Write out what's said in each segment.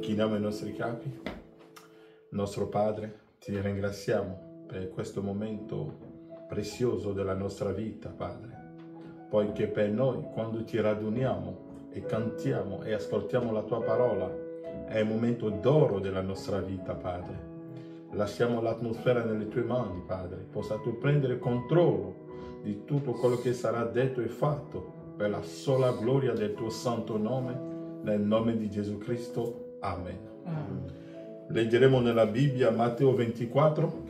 Chiniamo i nostri capi. Nostro Padre, ti ringraziamo per questo momento prezioso della nostra vita, Padre, poiché per noi, quando ti raduniamo e cantiamo e ascoltiamo la tua parola, è un momento d'oro della nostra vita, Padre. Lasciamo l'atmosfera nelle tue mani, Padre. Possa tu prendere controllo di tutto quello che sarà detto e fatto per la sola gloria del tuo santo nome, nel nome di Gesù Cristo. Amen. Leggeremo nella Bibbia Matteo 24,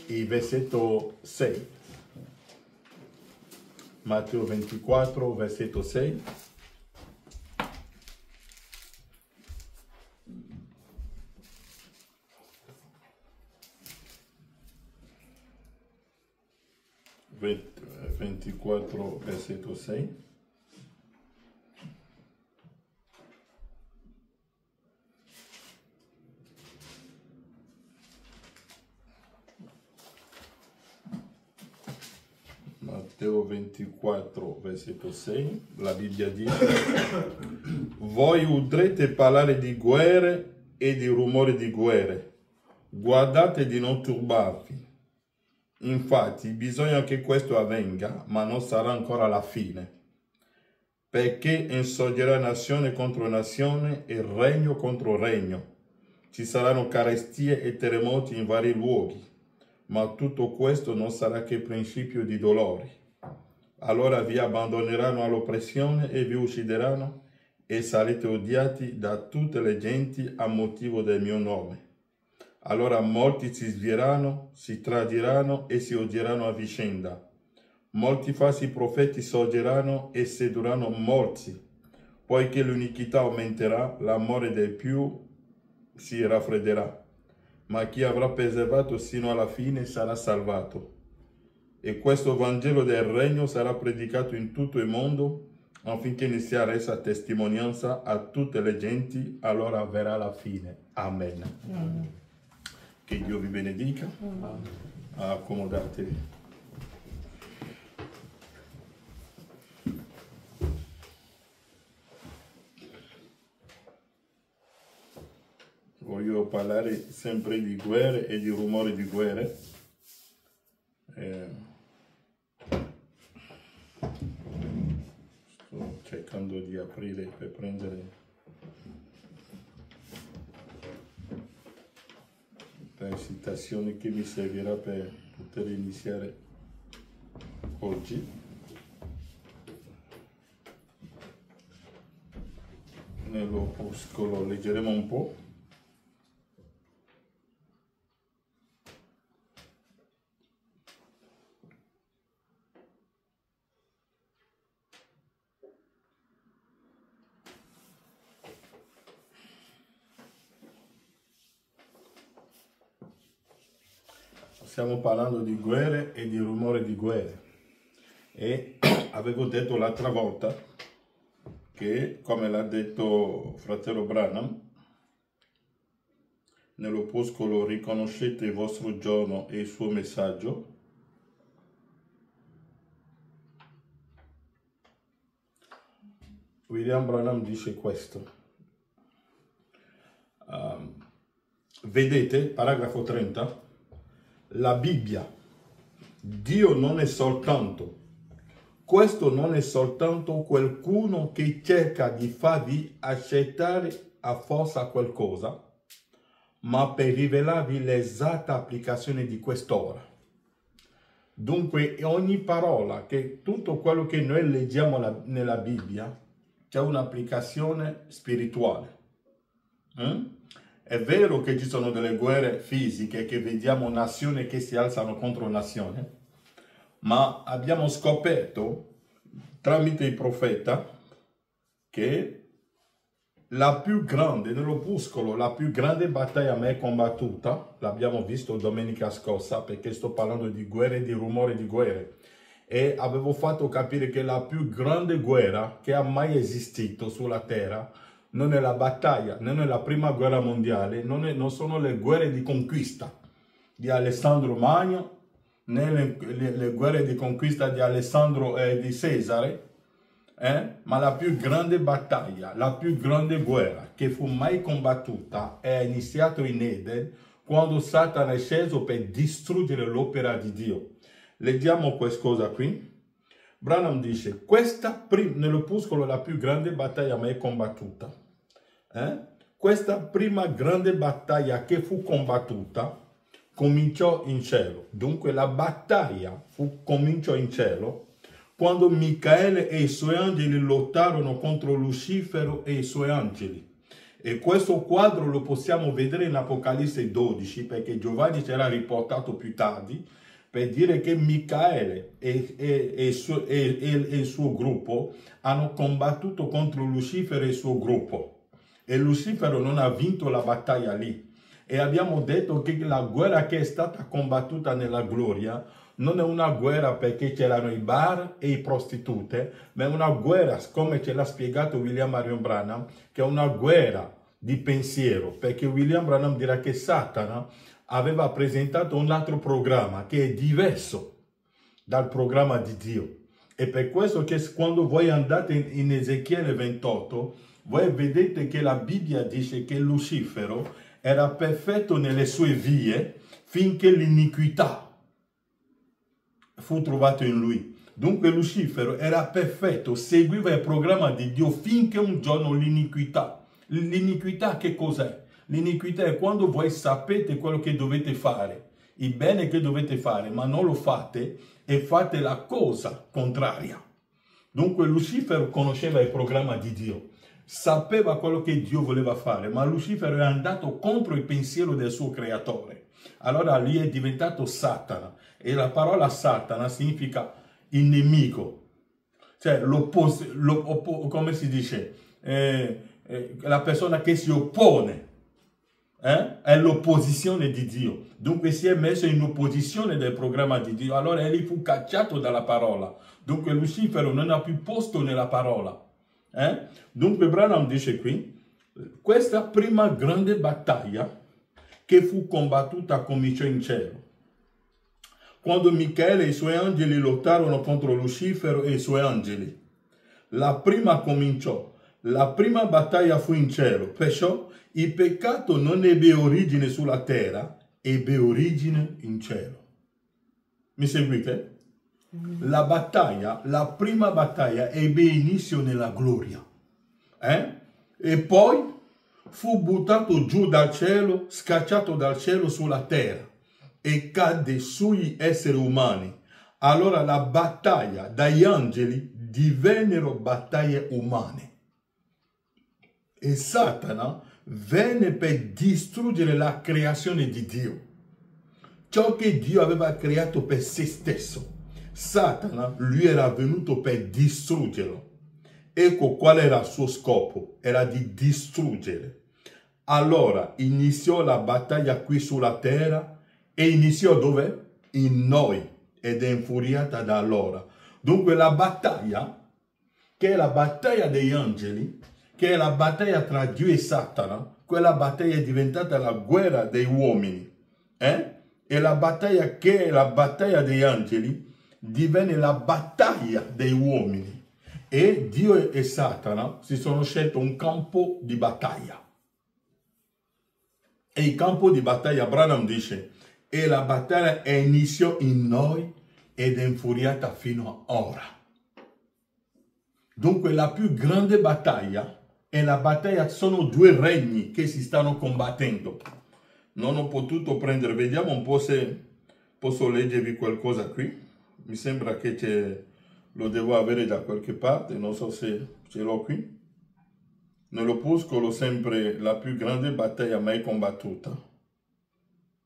il versetto 6. Matteo 24, versetto 6. Ventiquattro, versetto 6. Matteo 24, versetto 6, la Bibbia dice: voi udrete parlare di guerre e di rumore di guerre, guardate di non turbarvi. Infatti bisogna che questo avvenga, ma non sarà ancora la fine, perché insorgerà nazione contro nazione e regno contro regno. Ci saranno carestie e terremoti in vari luoghi, ma tutto questo non sarà che principio di dolori. Allora vi abbandoneranno all'oppressione e vi uccideranno, e sarete odiati da tutte le genti a motivo del mio nome. Allora molti si svieranno, si tradiranno e si odieranno a vicenda. Molti falsi profeti sorgeranno e sedurranno molti, poiché l'iniquità aumenterà, l'amore del più si raffredderà. Ma chi avrà perseverato sino alla fine sarà salvato. E questo Vangelo del Regno sarà predicato in tutto il mondo, affinché ne sia resa testimonianza a tutte le genti, allora verrà la fine. Amen. Che Dio vi benedica. Accomodatevi. Voglio parlare sempre di guerre e di rumori di guerre. Sto cercando di aprire per prendere la citazione che mi servirà per poter iniziare oggi. Nell'opuscolo leggeremo un po'. Stiamo parlando di guerre e di rumore di guerre. E avevo detto l'altra volta che, come l'ha detto fratello Branham, nell'opuscolo riconoscete il vostro giorno e il suo messaggio. William Branham dice questo. Vedete, paragrafo 30, la Bibbia, Dio non è soltanto, questo non è soltanto qualcuno che cerca di farvi accettare a forza qualcosa, ma per rivelarvi l'esatta applicazione di quest'ora. Dunque ogni parola, che tutto quello che noi leggiamo nella Bibbia, c'è un'applicazione spirituale. È vero che ci sono delle guerre fisiche, che vediamo nazioni che si alzano contro nazioni, ma abbiamo scoperto tramite il profeta che la più grande, nell'opuscolo, la più grande battaglia mai combattuta, l'abbiamo visto domenica scorsa, perché sto parlando di guerre e di rumore di guerre, e avevo fatto capire che la più grande guerra che ha mai esistito sulla terra non è la battaglia, non è la prima guerra mondiale, non sono le guerre di conquista di Alessandro Magno, né le guerre di conquista di Alessandro e di Cesare, Ma la più grande battaglia, la più grande guerra che fu mai combattuta è iniziata in Eden, quando Satana è sceso per distruggere l'opera di Dio. Leggiamo qualcosa qui. Branham dice, questa nell'opuscolo la più grande battaglia mai combattuta. Questa prima grande battaglia che fu combattuta cominciò in cielo. Dunque la battaglia cominciò in cielo quando Michaele e i suoi angeli lottarono contro Lucifero e i suoi angeli. E questo quadro lo possiamo vedere in Apocalisse 12, perché Giovanni c'era riportato più tardi, per dire che Michaele e il suo gruppo hanno combattuto contro Lucifero e il suo gruppo. E Lucifero non ha vinto la battaglia lì. E abbiamo detto che la guerra che è stata combattuta nella gloria non è una guerra perché c'erano i bar e i prostitute, ma è una guerra, come ce l'ha spiegato William Marion Branham, che è una guerra di pensiero, perché William Branham dirà che Satana aveva presentato un altro programma che è diverso dal programma di Dio. E per questo che quando voi andate in Ezechiele 28, voi vedete che la Bibbia dice che Lucifero era perfetto nelle sue vie finché l'iniquità fu trovato in lui. Dunque Lucifero era perfetto, seguiva il programma di Dio finché un giorno l'iniquità. L'iniquità che cos'è? L'iniquità è quando voi sapete quello che dovete fare, il bene che dovete fare, ma non lo fate e fate la cosa contraria. Dunque Lucifero conosceva il programma di Dio, sapeva quello che Dio voleva fare, ma Lucifero è andato contro il pensiero del suo creatore. Allora lì è diventato Satana. E la parola Satana significa il nemico, cioè come si dice, la persona che si oppone, è l'opposizione di Dio. Dunque si è messo in opposizione del programma di Dio, allora egli fu cacciato dalla parola. Dunque Lucifero non ha più posto nella parola. Dunque Branham dice qui, questa prima grande battaglia che fu combattuta cominciò in cielo. Quando Michele e i suoi angeli lottarono contro Lucifero e i suoi angeli. La prima cominciò. La prima battaglia fu in cielo. Perciò il peccato non ebbe origine sulla terra, ebbe origine in cielo. Mi seguite? La battaglia, la prima battaglia ebbe inizio nella gloria. E poi fu buttato giù dal cielo, scacciato dal cielo sulla terra. E cadde sugli esseri umani. Allora la battaglia dagli angeli divennero battaglie umane. E Satana venne per distruggere la creazione di Dio. Ciò che Dio aveva creato per se stesso. Satana, lui era venuto per distruggerlo. Ecco qual era il suo scopo. Era di distruggere. Allora iniziò la battaglia qui sulla terra. E iniziò dove? In noi, ed è infuriata da allora. Dunque la battaglia, che è la battaglia degli angeli, che è la battaglia tra Dio e Satana, quella battaglia è diventata la guerra dei uomini. E la battaglia che è la battaglia degli angeli, divenne la battaglia dei uomini. E Dio e Satana si sono scelti un campo di battaglia. E il campo di battaglia, Branham dice, e la battaglia iniziò in noi ed è infuriata fino a ora. Dunque la più grande battaglia è la battaglia, sono due regni che si stanno combattendo. Non ho potuto prendere, vediamo un po' se posso leggervi qualcosa qui. Mi sembra che lo devo avere da qualche parte, non so se ce l'ho qui. Nell'opuscolo sempre la più grande battaglia mai combattuta.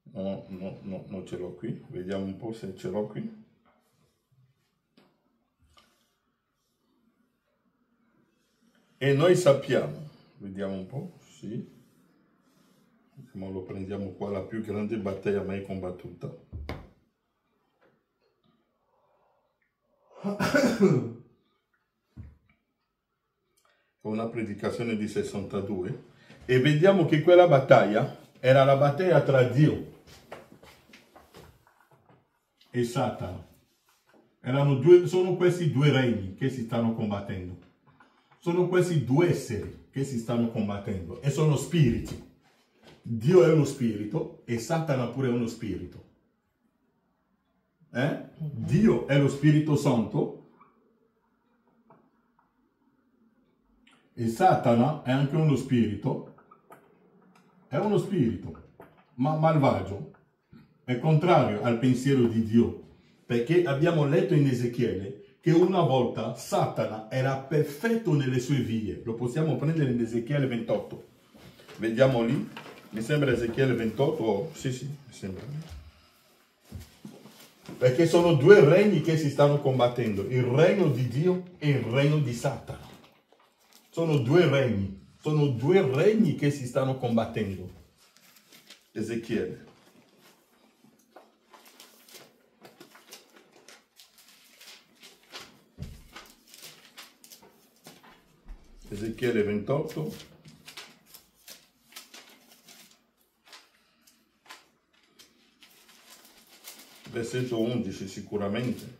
No, non ce l'ho qui. Vediamo un po' se ce l'ho qui. E noi sappiamo, vediamo un po', sì. Ma lo prendiamo qua, la più grande battaglia mai combattuta. Una predicazione di 62. E vediamo che quella battaglia era la battaglia tra Dio e Satana. Sono questi due regni che si stanno combattendo. Sono questi due esseri che si stanno combattendo e sono spiriti. Dio è uno spirito e Satana pure è uno spirito. Dio è lo Spirito Santo e Satana è anche uno spirito. È uno spirito, ma malvagio. È contrario al pensiero di Dio. Perché abbiamo letto in Ezechiele che una volta Satana era perfetto nelle sue vie. Lo possiamo prendere in Ezechiele 28. Vediamo lì. Mi sembra Ezechiele 28. Oh, sì, mi sembra. Perché sono due regni che si stanno combattendo. Il regno di Dio e il regno di Satana. Sono due regni. Sono due regni che si stanno combattendo. Ezechiele. Ezechiele 28, versetto 11 sicuramente.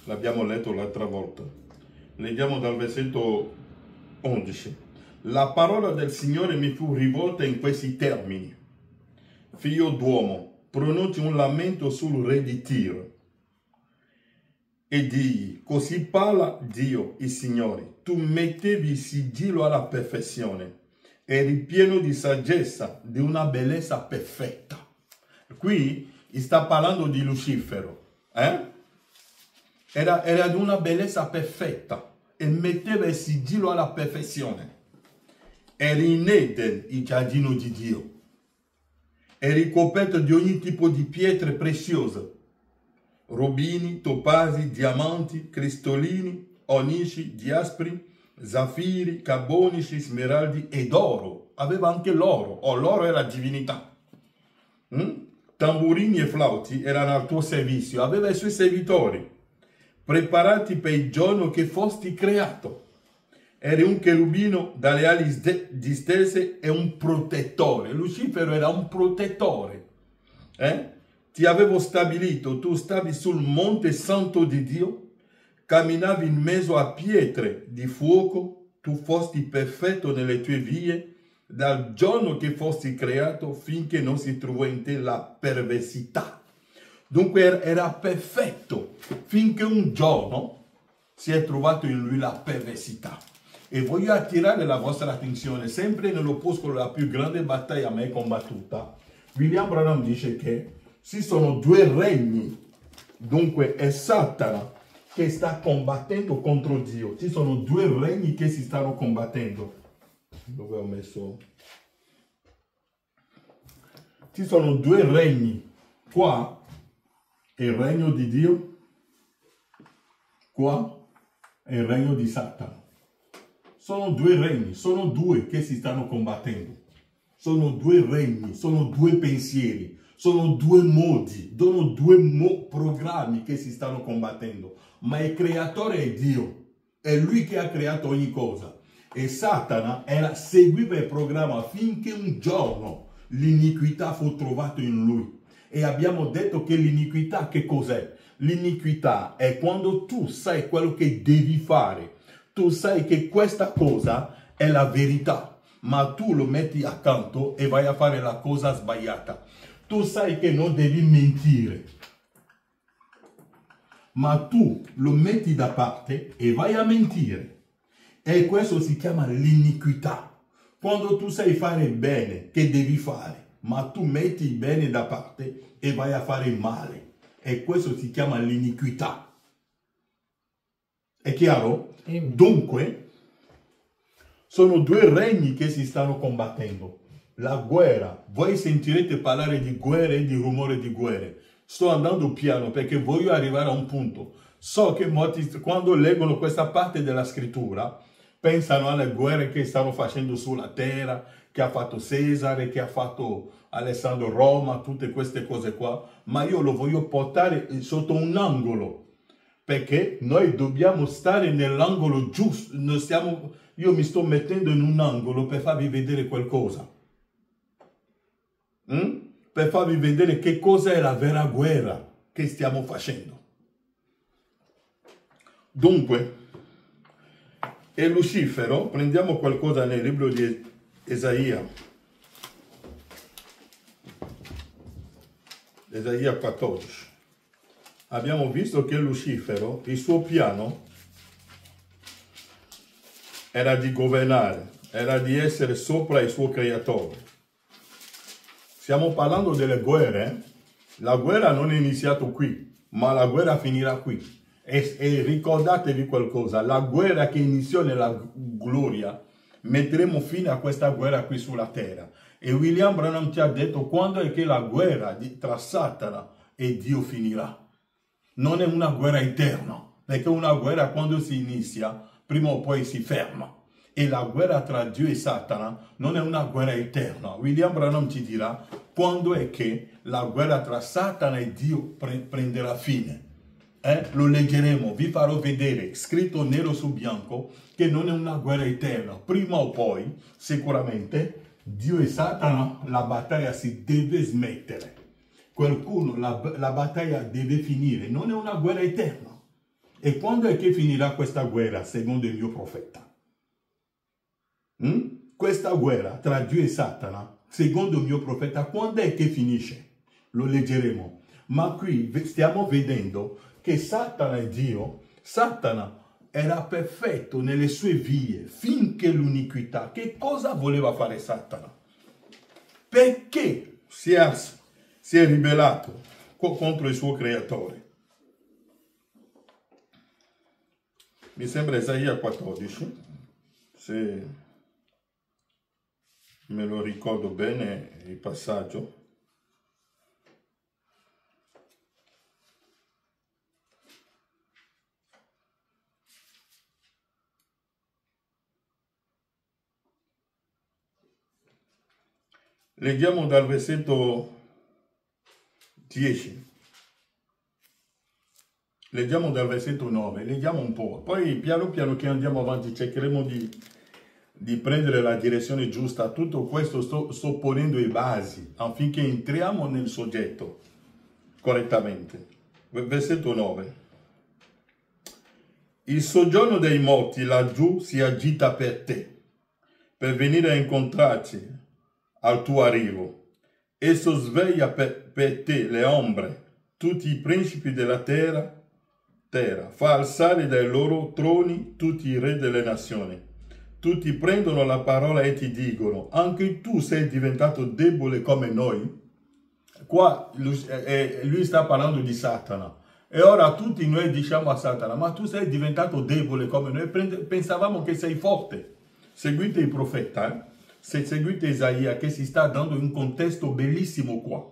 L'abbiamo letto l'altra volta. Leggiamo dal versetto 11. La parola del Signore mi fu rivolta in questi termini. Figlio d'uomo, pronunci un lamento sul re di Tiro e digli, così parla Dio, il Signore, tu mettevi sigillo alla perfezione, eri pieno di saggezza, di una bellezza perfetta. Qui sta parlando di Lucifero, Era di una bellezza perfetta e metteva il sigillo alla perfezione. Eri in Eden, il giardino di Dio. Eri coperto di ogni tipo di pietre preziose. Rubini, topasi, diamanti, cristolini, onici, diaspri, zaffiri, carbonici, smeraldi ed oro. Aveva anche l'oro. L'oro è la divinità. Tamburini e flauti erano al tuo servizio. Aveva i suoi servitori, preparati per il giorno che fosti creato. Eri un cherubino dalle ali distese e un protettore. Lucifero era un protettore. Ti avevo stabilito, tu stavi sul monte santo di Dio, camminavi in mezzo a pietre di fuoco, tu fosti perfetto nelle tue vie, dal giorno che fosti creato finché non si trovò in te la perversità. Dunque era perfetto finché un giorno si è trovato in lui la perversità. E voglio attirare la vostra attenzione sempre nell'opuscolo la più grande battaglia mai combattuta. William Branham dice che ci sono due regni, dunque è Satana che sta combattendo contro Dio. Ci sono due regni che si stanno combattendo. Dove ho messo? Ci sono due regni. Qua è il regno di Dio, qua è il regno di Satana. Sono due regni, sono due che si stanno combattendo. Sono due regni, sono due pensieri, sono due modi, sono due programmi che si stanno combattendo. Ma il creatore è Dio, è lui che ha creato ogni cosa. E Satana seguiva il programma finché un giorno l'iniquità fu trovata in lui. E abbiamo detto che l'iniquità che cos'è? L'iniquità è quando tu sai quello che devi fare. Tu sai che questa cosa è la verità, ma tu lo metti accanto e vai a fare la cosa sbagliata. Tu sai che non devi mentire, ma tu lo metti da parte e vai a mentire. E questo si chiama l'iniquità. Quando tu sai fare bene, che devi fare, ma tu metti il bene da parte e vai a fare male. E questo si chiama l'iniquità. È chiaro? Dunque, sono due regni che si stanno combattendo. La guerra, voi sentirete parlare di guerre e di rumore di guerre. Sto andando piano perché voglio arrivare a un punto. So che molti, quando leggono questa parte della scrittura, pensano alle guerre che stanno facendo sulla terra, che ha fatto Cesare, che ha fatto Alessandro Roma, tutte queste cose qua. Ma io lo voglio portare sotto un angolo. Perché noi dobbiamo stare nell'angolo giusto. Io mi sto mettendo in un angolo per farvi vedere qualcosa. per farvi vedere che cosa è la vera guerra che stiamo facendo. Dunque, e Lucifero, prendiamo qualcosa nel libro di Isaia. Isaia 14. Abbiamo visto che Lucifero, il suo piano era di governare, era di essere sopra il suo creatore. Stiamo parlando delle guerre. La guerra non è iniziata qui, ma la guerra finirà qui. E ricordatevi qualcosa, la guerra che iniziò nella gloria, metteremo fine a questa guerra qui sulla terra. E William Branham ci ha detto quando è che la guerra tra Satana e Dio finirà. Non è una guerra eterna, perché una guerra quando si inizia, prima o poi si ferma. E la guerra tra Dio e Satana non è una guerra eterna. William Branham ci dirà quando è che la guerra tra Satana e Dio prenderà fine. Lo leggeremo, vi farò vedere, scritto nero su bianco, che non è una guerra eterna. Prima o poi, sicuramente, Dio e Satana, la battaglia si deve smettere. Qualcuno, la battaglia deve finire. Non è una guerra eterna. E quando è che finirà questa guerra, secondo il mio profeta? Questa guerra tra Dio e Satana, secondo il mio profeta, quando è che finisce? Lo leggeremo. Ma qui stiamo vedendo che Satana è Dio. Satana era perfetto nelle sue vie finché l'iniquità. Che cosa voleva fare Satana? Perché si è ribellato contro il suo creatore? Mi sembra Isaia 14, se me lo ricordo bene il passaggio. Leggiamo dal versetto 10. Leggiamo dal versetto 9. Leggiamo un po'. Poi piano piano che andiamo avanti cercheremo di prendere la direzione giusta. Tutto questo sto ponendo le basi affinché entriamo nel soggetto correttamente. Versetto 9. Il soggiorno dei morti laggiù si agita per te, per venire a incontrarci al tuo arrivo. Esso sveglia per te le ombre, tutti i principi della terra, fa alzare dai loro troni tutti i re delle nazioni. Tutti prendono la parola e ti dicono, anche tu sei diventato debole come noi? Qua lui sta parlando di Satana. E ora tutti noi diciamo a Satana, ma tu sei diventato debole come noi, pensavamo che sei forte. Seguite il profeta, se seguite Isaia, che si sta dando un contesto bellissimo qua.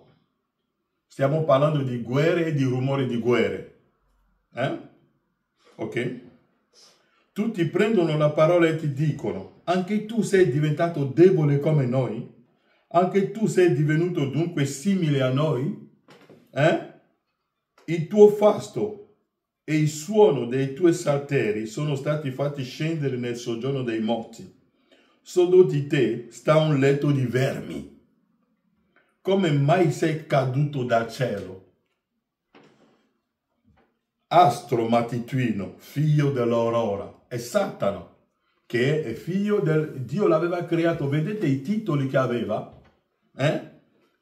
Stiamo parlando di guerre e di rumore di guerre. Ok? Tutti prendono la parola e ti dicono, anche tu sei diventato debole come noi? Anche tu sei divenuto dunque simile a noi? Il tuo fasto e il suono dei tuoi salteri sono stati fatti scendere nel soggiorno dei morti. Sotto di te sta un letto di vermi. Come mai sei caduto dal cielo? Astro mattutino, figlio dell'aurora. È Satana, che è figlio del Dio, l'aveva creato. Vedete i titoli che aveva?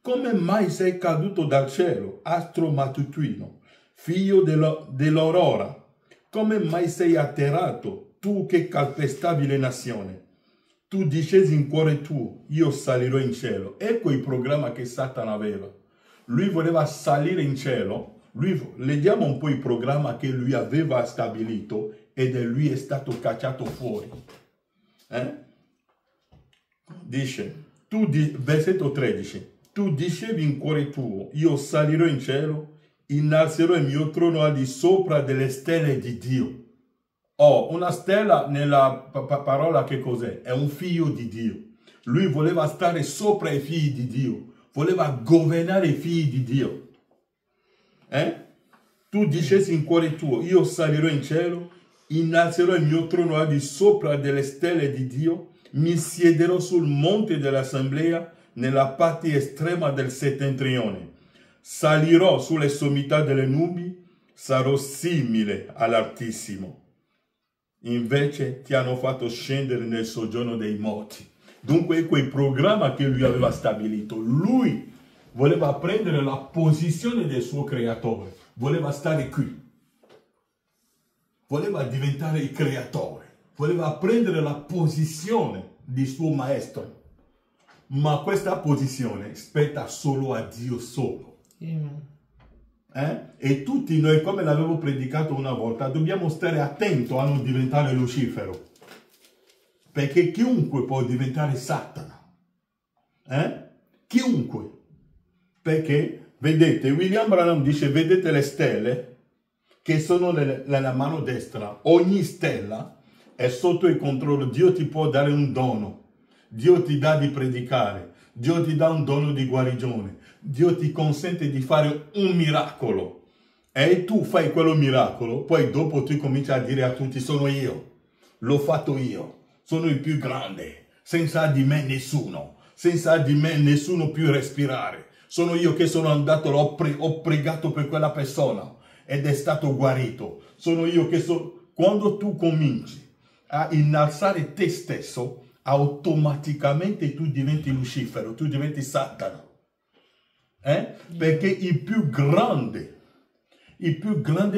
Come mai sei caduto dal cielo, astro mattutino, figlio dell'aurora? Come mai sei atterrato, tu che calpestavi le nazioni? Tu discesi in cuore tuo, io salirò in cielo. Ecco il programma che Satana aveva. Lui voleva salire in cielo. Leggiamo un po' il programma che lui aveva stabilito ed lui è stato cacciato fuori. Dice, versetto 13, tu dicevi in cuore tuo, io salirò in cielo, innalzerò il mio trono al di sopra delle stelle di Dio. Una stella nella parola che cos'è? È un figlio di Dio. Lui voleva stare sopra i figli di Dio, voleva governare i figli di Dio. Tu dicessi in cuore tuo, io salirò in cielo, innalzerò il mio trono al di sopra delle stelle di Dio, mi siederò sul monte dell'assemblea nella parte estrema del settentrione. Salirò sulle sommità delle nubi, sarò simile all'Altissimo. Invece ti hanno fatto scendere nel soggiorno dei morti. Dunque è quel programma che lui aveva stabilito. Lui voleva prendere la posizione del suo creatore, voleva stare qui, voleva diventare il creatore, voleva prendere la posizione di suo maestro. Ma questa posizione spetta solo a Dio solo. E tutti noi, come l'avevo predicato una volta, dobbiamo stare attenti a non diventare Lucifero, perché chiunque può diventare Satana, chiunque, perché vedete, William Branham dice, vedete le stelle che sono nella mano destra, ogni stella è sotto il controllo. Dio ti può dare un dono, Dio ti dà di predicare, Dio ti dà un dono di guarigione, Dio ti consente di fare un miracolo e tu fai quello miracolo, poi dopo tu cominci a dire a tutti, sono io, l'ho fatto io, sono il più grande, senza di me nessuno, senza di me nessuno più respirare, sono io che sono andato, ho pregato per quella persona ed è stato guarito, sono io che sono... Quando tu cominci a innalzare te stesso, automaticamente tu diventi Lucifero, tu diventi Satana. Perché il più grande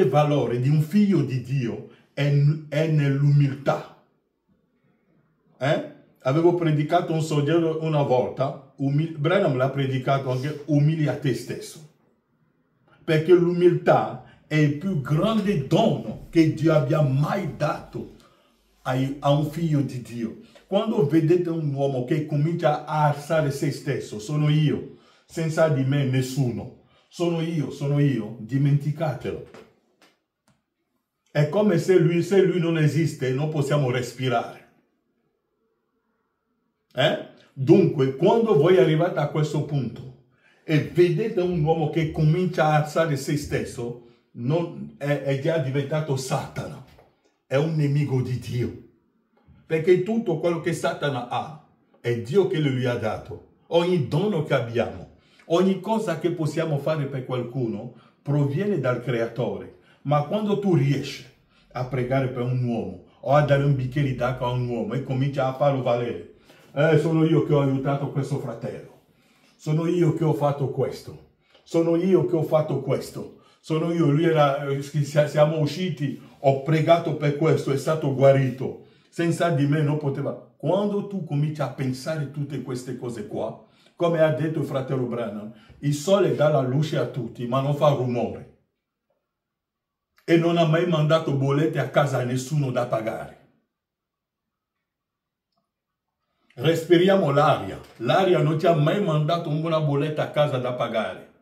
valore di un figlio di Dio è nell'umiltà. Avevo predicato un soggetto una volta, Branham l'ha predicato anche, umilia te stesso. Perché l'umiltà è il più grande dono che Dio abbia mai dato a un figlio di Dio. Quando vedete un uomo che comincia a alzare se stesso, sono io, senza di me nessuno, sono io, dimenticatelo. È come se lui non esiste, non possiamo respirare. Dunque, quando voi arrivate a questo punto e vedete un uomo che comincia a alzare se stesso, è già diventato Satana, è un nemico di Dio. Perché tutto quello che Satana ha è Dio che lui ha dato. Ogni dono che abbiamo, ogni cosa che possiamo fare per qualcuno proviene dal Creatore. Ma quando tu riesci a pregare per un uomo o a dare un bicchiere d'acqua a un uomo e cominci a farlo valere, sono io che ho aiutato questo fratello, sono io che ho fatto questo, sono io che ho fatto questo, sono io, siamo usciti, ho pregato per questo, è stato guarito. Senza di me non poteva. Quando tu cominci a pensare tutte queste cose qua, come ha detto il fratello Branham, il sole dà la luce a tutti, ma non fa rumore. E non ha mai mandato bollette a casa a nessuno da pagare. Respiriamo l'aria. L'aria non ci ha mai mandato una bolletta a casa da pagare.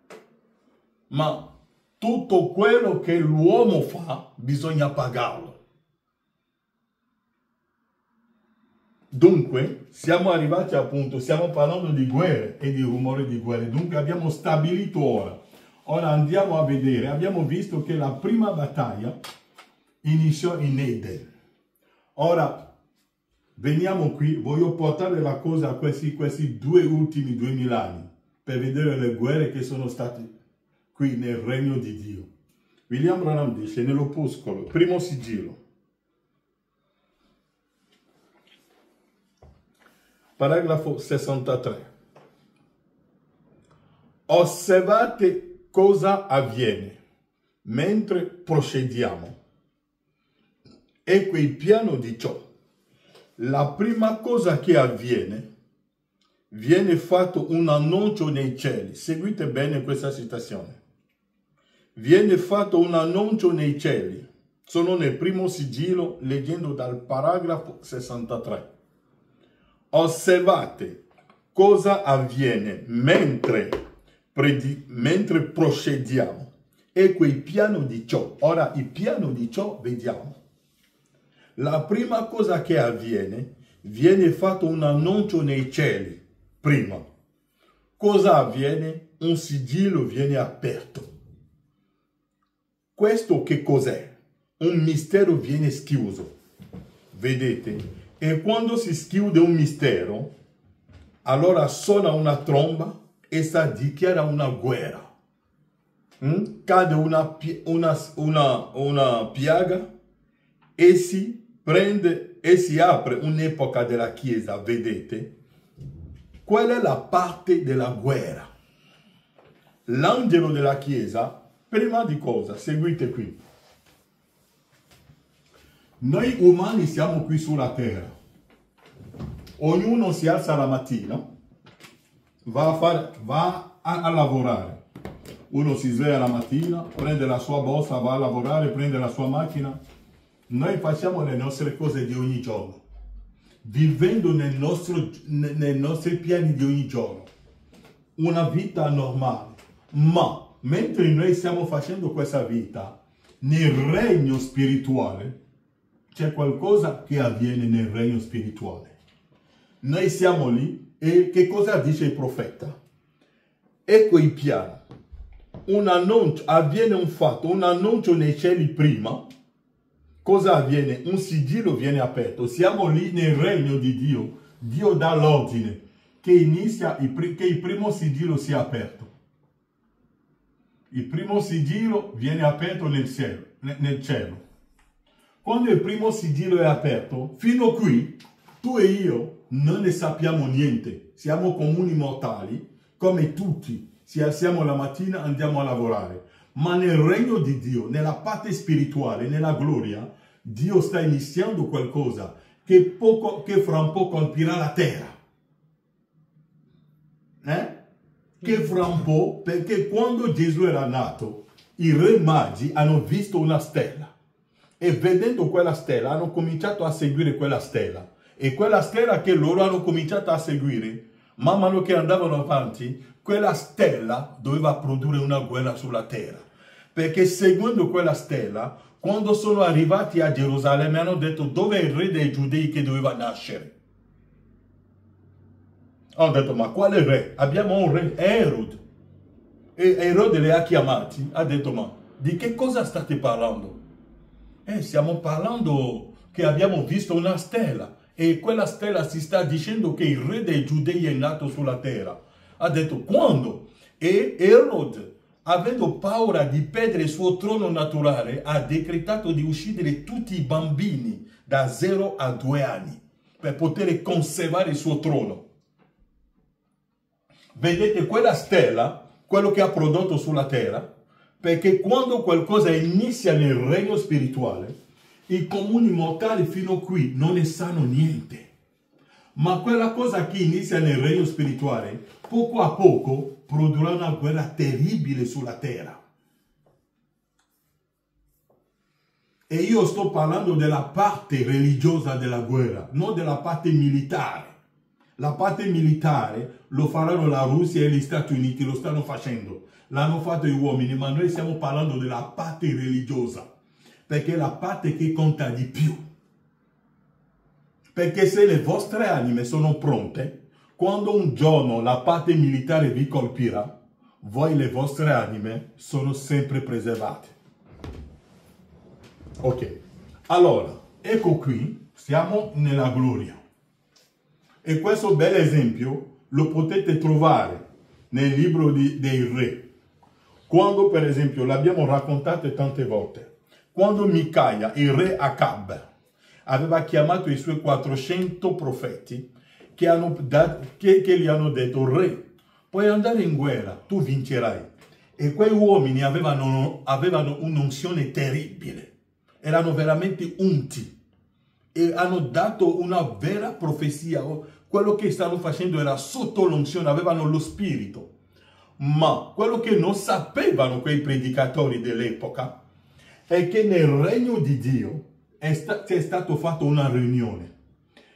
Ma tutto quello che l'uomo fa, bisogna pagarlo. Dunque, siamo arrivati al punto, stiamo parlando di guerre e di rumore di guerre. Dunque, abbiamo stabilito ora. Ora andiamo a vedere. Abbiamo visto che la prima battaglia iniziò in Eden. Ora, veniamo qui. Voglio portare la cosa a questi due ultimi 2000 anni per vedere le guerre che sono state qui nel regno di Dio. William Branham dice nell'opuscolo, primo sigillo, paragrafo 63. Osservate cosa avviene mentre procediamo. Ecco il piano di ciò. La prima cosa che avviene, viene fatto un annuncio nei cieli. Seguite bene questa citazione. Viene fatto un annuncio nei cieli. Sono nel primo sigillo, leggendo dal paragrafo 63. Osservate cosa avviene mentre procediamo. Ecco il piano di ciò. Ora, il piano di ciò, vediamo. La prima cosa che avviene, viene fatto un annuncio nei cieli. Prima. Cosa avviene? Un sigillo viene aperto. Questo che cos'è? Un mistero viene schiuso. Vedete? E quando si schiude un mistero, allora suona una tromba e si dichiara una guerra. Cade una piaga e si prende e si apre un'epoca della Chiesa, vedete? Quella è la parte della guerra. L'angelo della Chiesa, prima di cosa? Seguite qui. Noi umani siamo qui sulla terra. Ognuno si alza la mattina, va a lavorare. Uno si sveglia la mattina, prende la sua borsa, va a lavorare, prende la sua macchina. Noi facciamo le nostre cose di ogni giorno, vivendo nei nostri piani di ogni giorno. Una vita normale. Ma mentre noi stiamo facendo questa vita, nel regno spirituale, c'è qualcosa che avviene nel regno spirituale. Noi siamo lì e che cosa dice il profeta? Ecco i piani. Un annuncio, avviene un fatto, un annuncio nei cieli prima. Cosa avviene? Un sigillo viene aperto. Siamo lì nel regno di Dio. Dio dà l'ordine che il primo sigillo sia aperto. Il primo sigillo viene aperto nel cielo. Quando il primo sigillo è aperto, fino a qui, tu e io non ne sappiamo niente. Siamo comuni mortali, come tutti. Se alziamo la mattina andiamo a lavorare. Ma nel regno di Dio, nella parte spirituale, nella gloria, Dio sta iniziando qualcosa che fra un po' colpirà la terra. Che fra un po', perché quando Gesù era nato, i re magi hanno visto una stella. E vedendo quella stella, hanno cominciato a seguire quella stella. E quella stella che loro hanno cominciato a seguire, man mano che andavano avanti, quella stella doveva produrre una guerra sulla terra. Perché seguendo quella stella, quando sono arrivati a Gerusalemme, hanno detto dove è il re dei Giudei che doveva nascere. Hanno detto, ma quale re? Abbiamo un re, Erode. E Erode li ha chiamati, ha detto, ma di che cosa state parlando? Stiamo parlando che abbiamo visto una stella. E quella stella si sta dicendo che il re dei Giudei è nato sulla terra. Ha detto, quando? E Erode, avendo paura di perdere il suo trono naturale, ha decretato di uccidere tutti i bambini da 0 a 2 anni per poter conservare il suo trono. Vedete quella stella, quello che ha prodotto sulla terra, perché quando qualcosa inizia nel regno spirituale, i comuni mortali fino a qui non ne sanno niente. Ma quella cosa che inizia nel regno spirituale, poco a poco, produrrà una guerra terribile sulla terra. E io sto parlando della parte religiosa della guerra, non della parte militare. La parte militare lo faranno la Russia e gli Stati Uniti, lo stanno facendo. L'hanno fatto gli uomini, ma noi stiamo parlando della parte religiosa. Perché è la parte che conta di più. Perché se le vostre anime sono pronte, quando un giorno la parte militare vi colpirà, voi le vostre anime sono sempre preservate. Ok, allora, ecco qui, siamo nella gloria. E questo bel esempio lo potete trovare nel libro dei re. Quando, per esempio, l'abbiamo raccontato tante volte, quando Micaia, il re Acab, aveva chiamato i suoi 400 profeti che gli hanno detto, re, puoi andare in guerra, tu vincerai. E quei uomini avevano un'unzione terribile, erano veramente unti e hanno dato una vera profezia. Quello che stanno facendo era sotto l'unzione, avevano lo spirito. Ma quello che non sapevano quei predicatori dell'epoca è che nel regno di Dio c'è stato fatto una riunione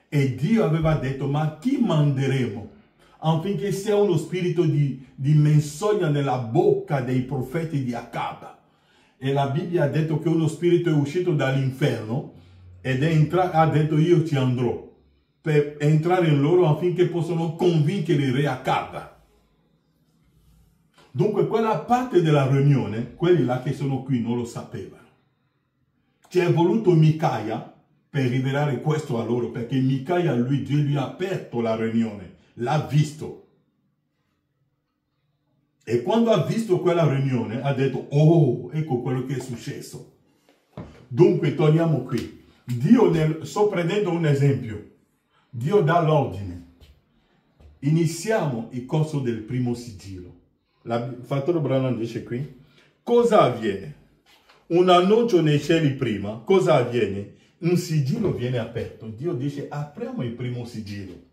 e Dio aveva detto, ma chi manderemo affinché sia uno spirito di menzogna nella bocca dei profeti di Acab? E la Bibbia ha detto che uno spirito è uscito dall'inferno ed ha detto, io ci andrò per entrare in loro affinché possano convincere il re Acab. Dunque quella parte della riunione, quelli là che sono qui non lo sapevano. Ci è voluto Micaia per rivelare questo a loro, perché Micaia, Dio gli ha aperto la riunione, l'ha visto. E quando ha visto quella riunione ha detto, oh, ecco quello che è successo. Dunque torniamo qui. Dio, sto prendendo un esempio. Dio dà l'ordine. Iniziamo il corso del primo sigillo. Il fattore Branham dice qui, cosa avviene? Un annuncio nei cieli prima, cosa avviene? Un sigillo viene aperto. Dio dice, apriamo il primo sigillo.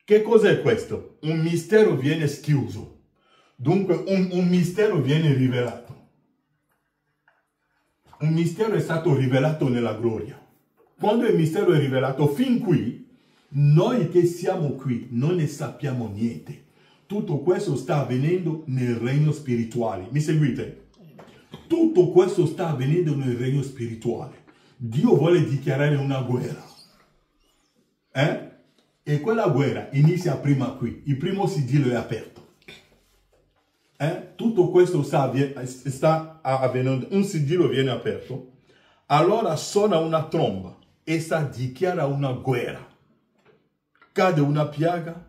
Che cos'è questo? Un mistero viene schiuso. Dunque un mistero viene rivelato. Un mistero è stato rivelato nella gloria. Quando il mistero è rivelato, fin qui, noi che siamo qui non ne sappiamo niente. Tutto questo sta avvenendo nel regno spirituale. Mi seguite? Tutto questo sta avvenendo nel regno spirituale. Dio vuole dichiarare una guerra. E quella guerra inizia prima qui. Il primo sigillo è aperto. Tutto questo sta avvenendo. Un sigillo viene aperto. Allora suona una tromba. Essa dichiara una guerra. Cade una piaga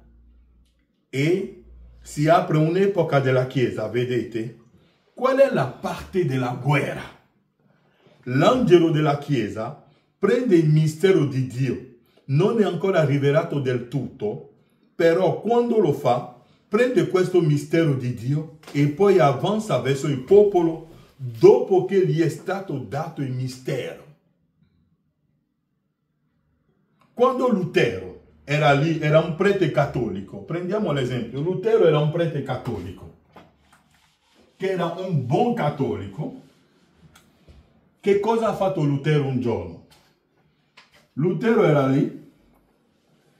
e si apre un'epoca della Chiesa, vedete? Qual è la parte della guerra? L'angelo della Chiesa prende il mistero di Dio. Non è ancora rivelato del tutto, però quando lo fa, prende questo mistero di Dio e poi avanza verso il popolo dopo che gli è stato dato il mistero. Quando Lutero era lì, era un prete cattolico, prendiamo l'esempio, Lutero era un prete cattolico, che era un buon cattolico. Che cosa ha fatto Lutero un giorno? Lutero era lì,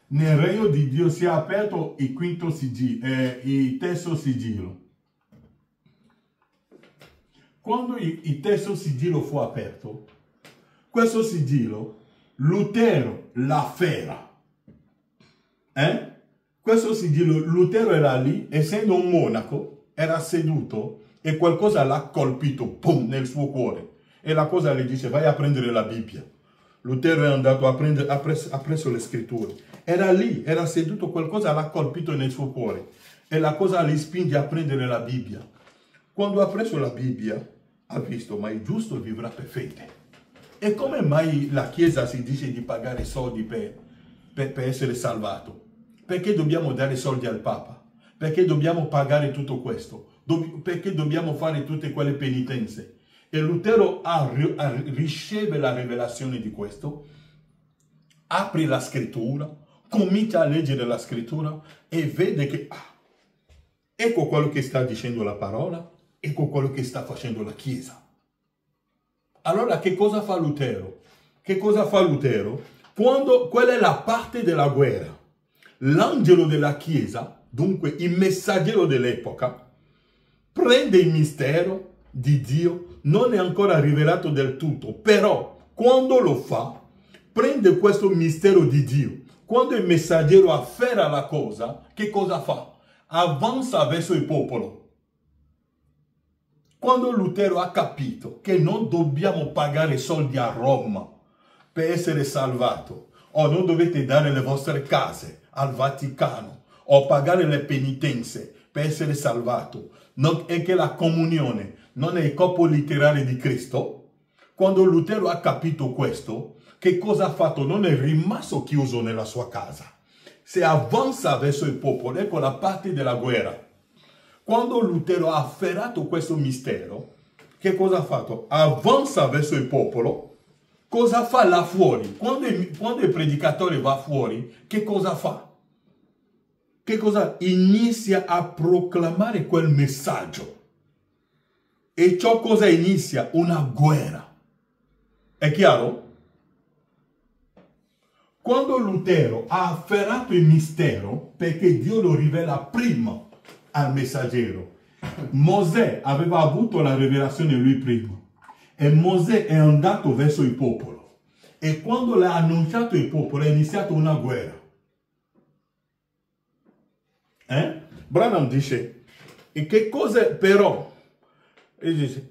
nel regno di Dio si è aperto il quinto sigillo, il terzo sigillo. Quando il terzo sigillo fu aperto, questo sigillo, Lutero l'afferra. Questo sigillo, Lutero era lì, essendo un monaco, era seduto e qualcosa l'ha colpito, boom, nel suo cuore. E la cosa gli dice, vai a prendere la Bibbia. Lutero è andato a prendere, ha preso le scritture. Era lì, era seduto, qualcosa l'ha colpito nel suo cuore. E la cosa gli spinge a prendere la Bibbia. Quando ha preso la Bibbia, ha visto, ma il giusto vivrà per fede. E come mai la Chiesa si dice di pagare soldi per essere salvato? Perché dobbiamo dare soldi al Papa? Perché dobbiamo pagare tutto questo? Perché dobbiamo fare tutte quelle penitenze? E Lutero riceve la rivelazione di questo, apre la scrittura, comincia a leggere la scrittura e vede che ecco quello che sta dicendo la parola, ecco quello che sta facendo la Chiesa. Allora che cosa fa Lutero? Che cosa fa Lutero? Quella è la parte della guerra. L'angelo della Chiesa, dunque il messaggero dell'epoca, prende il mistero di Dio, non è ancora rivelato del tutto, però quando lo fa, prende questo mistero di Dio. Quando il messaggero afferra la cosa, che cosa fa? Avanza verso il popolo. Quando Lutero ha capito che non dobbiamo pagare soldi a Roma per essere salvato, o non dovete dare le vostre case al Vaticano, o pagare le penitenze per essere salvato, e che la comunione non è il corpo letterale di Cristo, quando Lutero ha capito questo, che cosa ha fatto? Non è rimasto chiuso nella sua casa. Si avanza verso il popolo, ecco la parte della guerra. Quando Lutero ha afferrato questo mistero, che cosa ha fatto? Avanza verso il popolo. Cosa fa là fuori? Quando il predicatore va fuori, che cosa fa? Che cosa? Inizia a proclamare quel messaggio. E ciò cosa inizia? Una guerra. È chiaro? Quando Lutero ha afferrato il mistero, perché Dio lo rivela prima al messaggero, Mosè aveva avuto la rivelazione lui prima. E Mosè è andato verso il popolo. E quando l'ha annunciato il popolo, è iniziata una guerra. Branham dice, e che cosa però?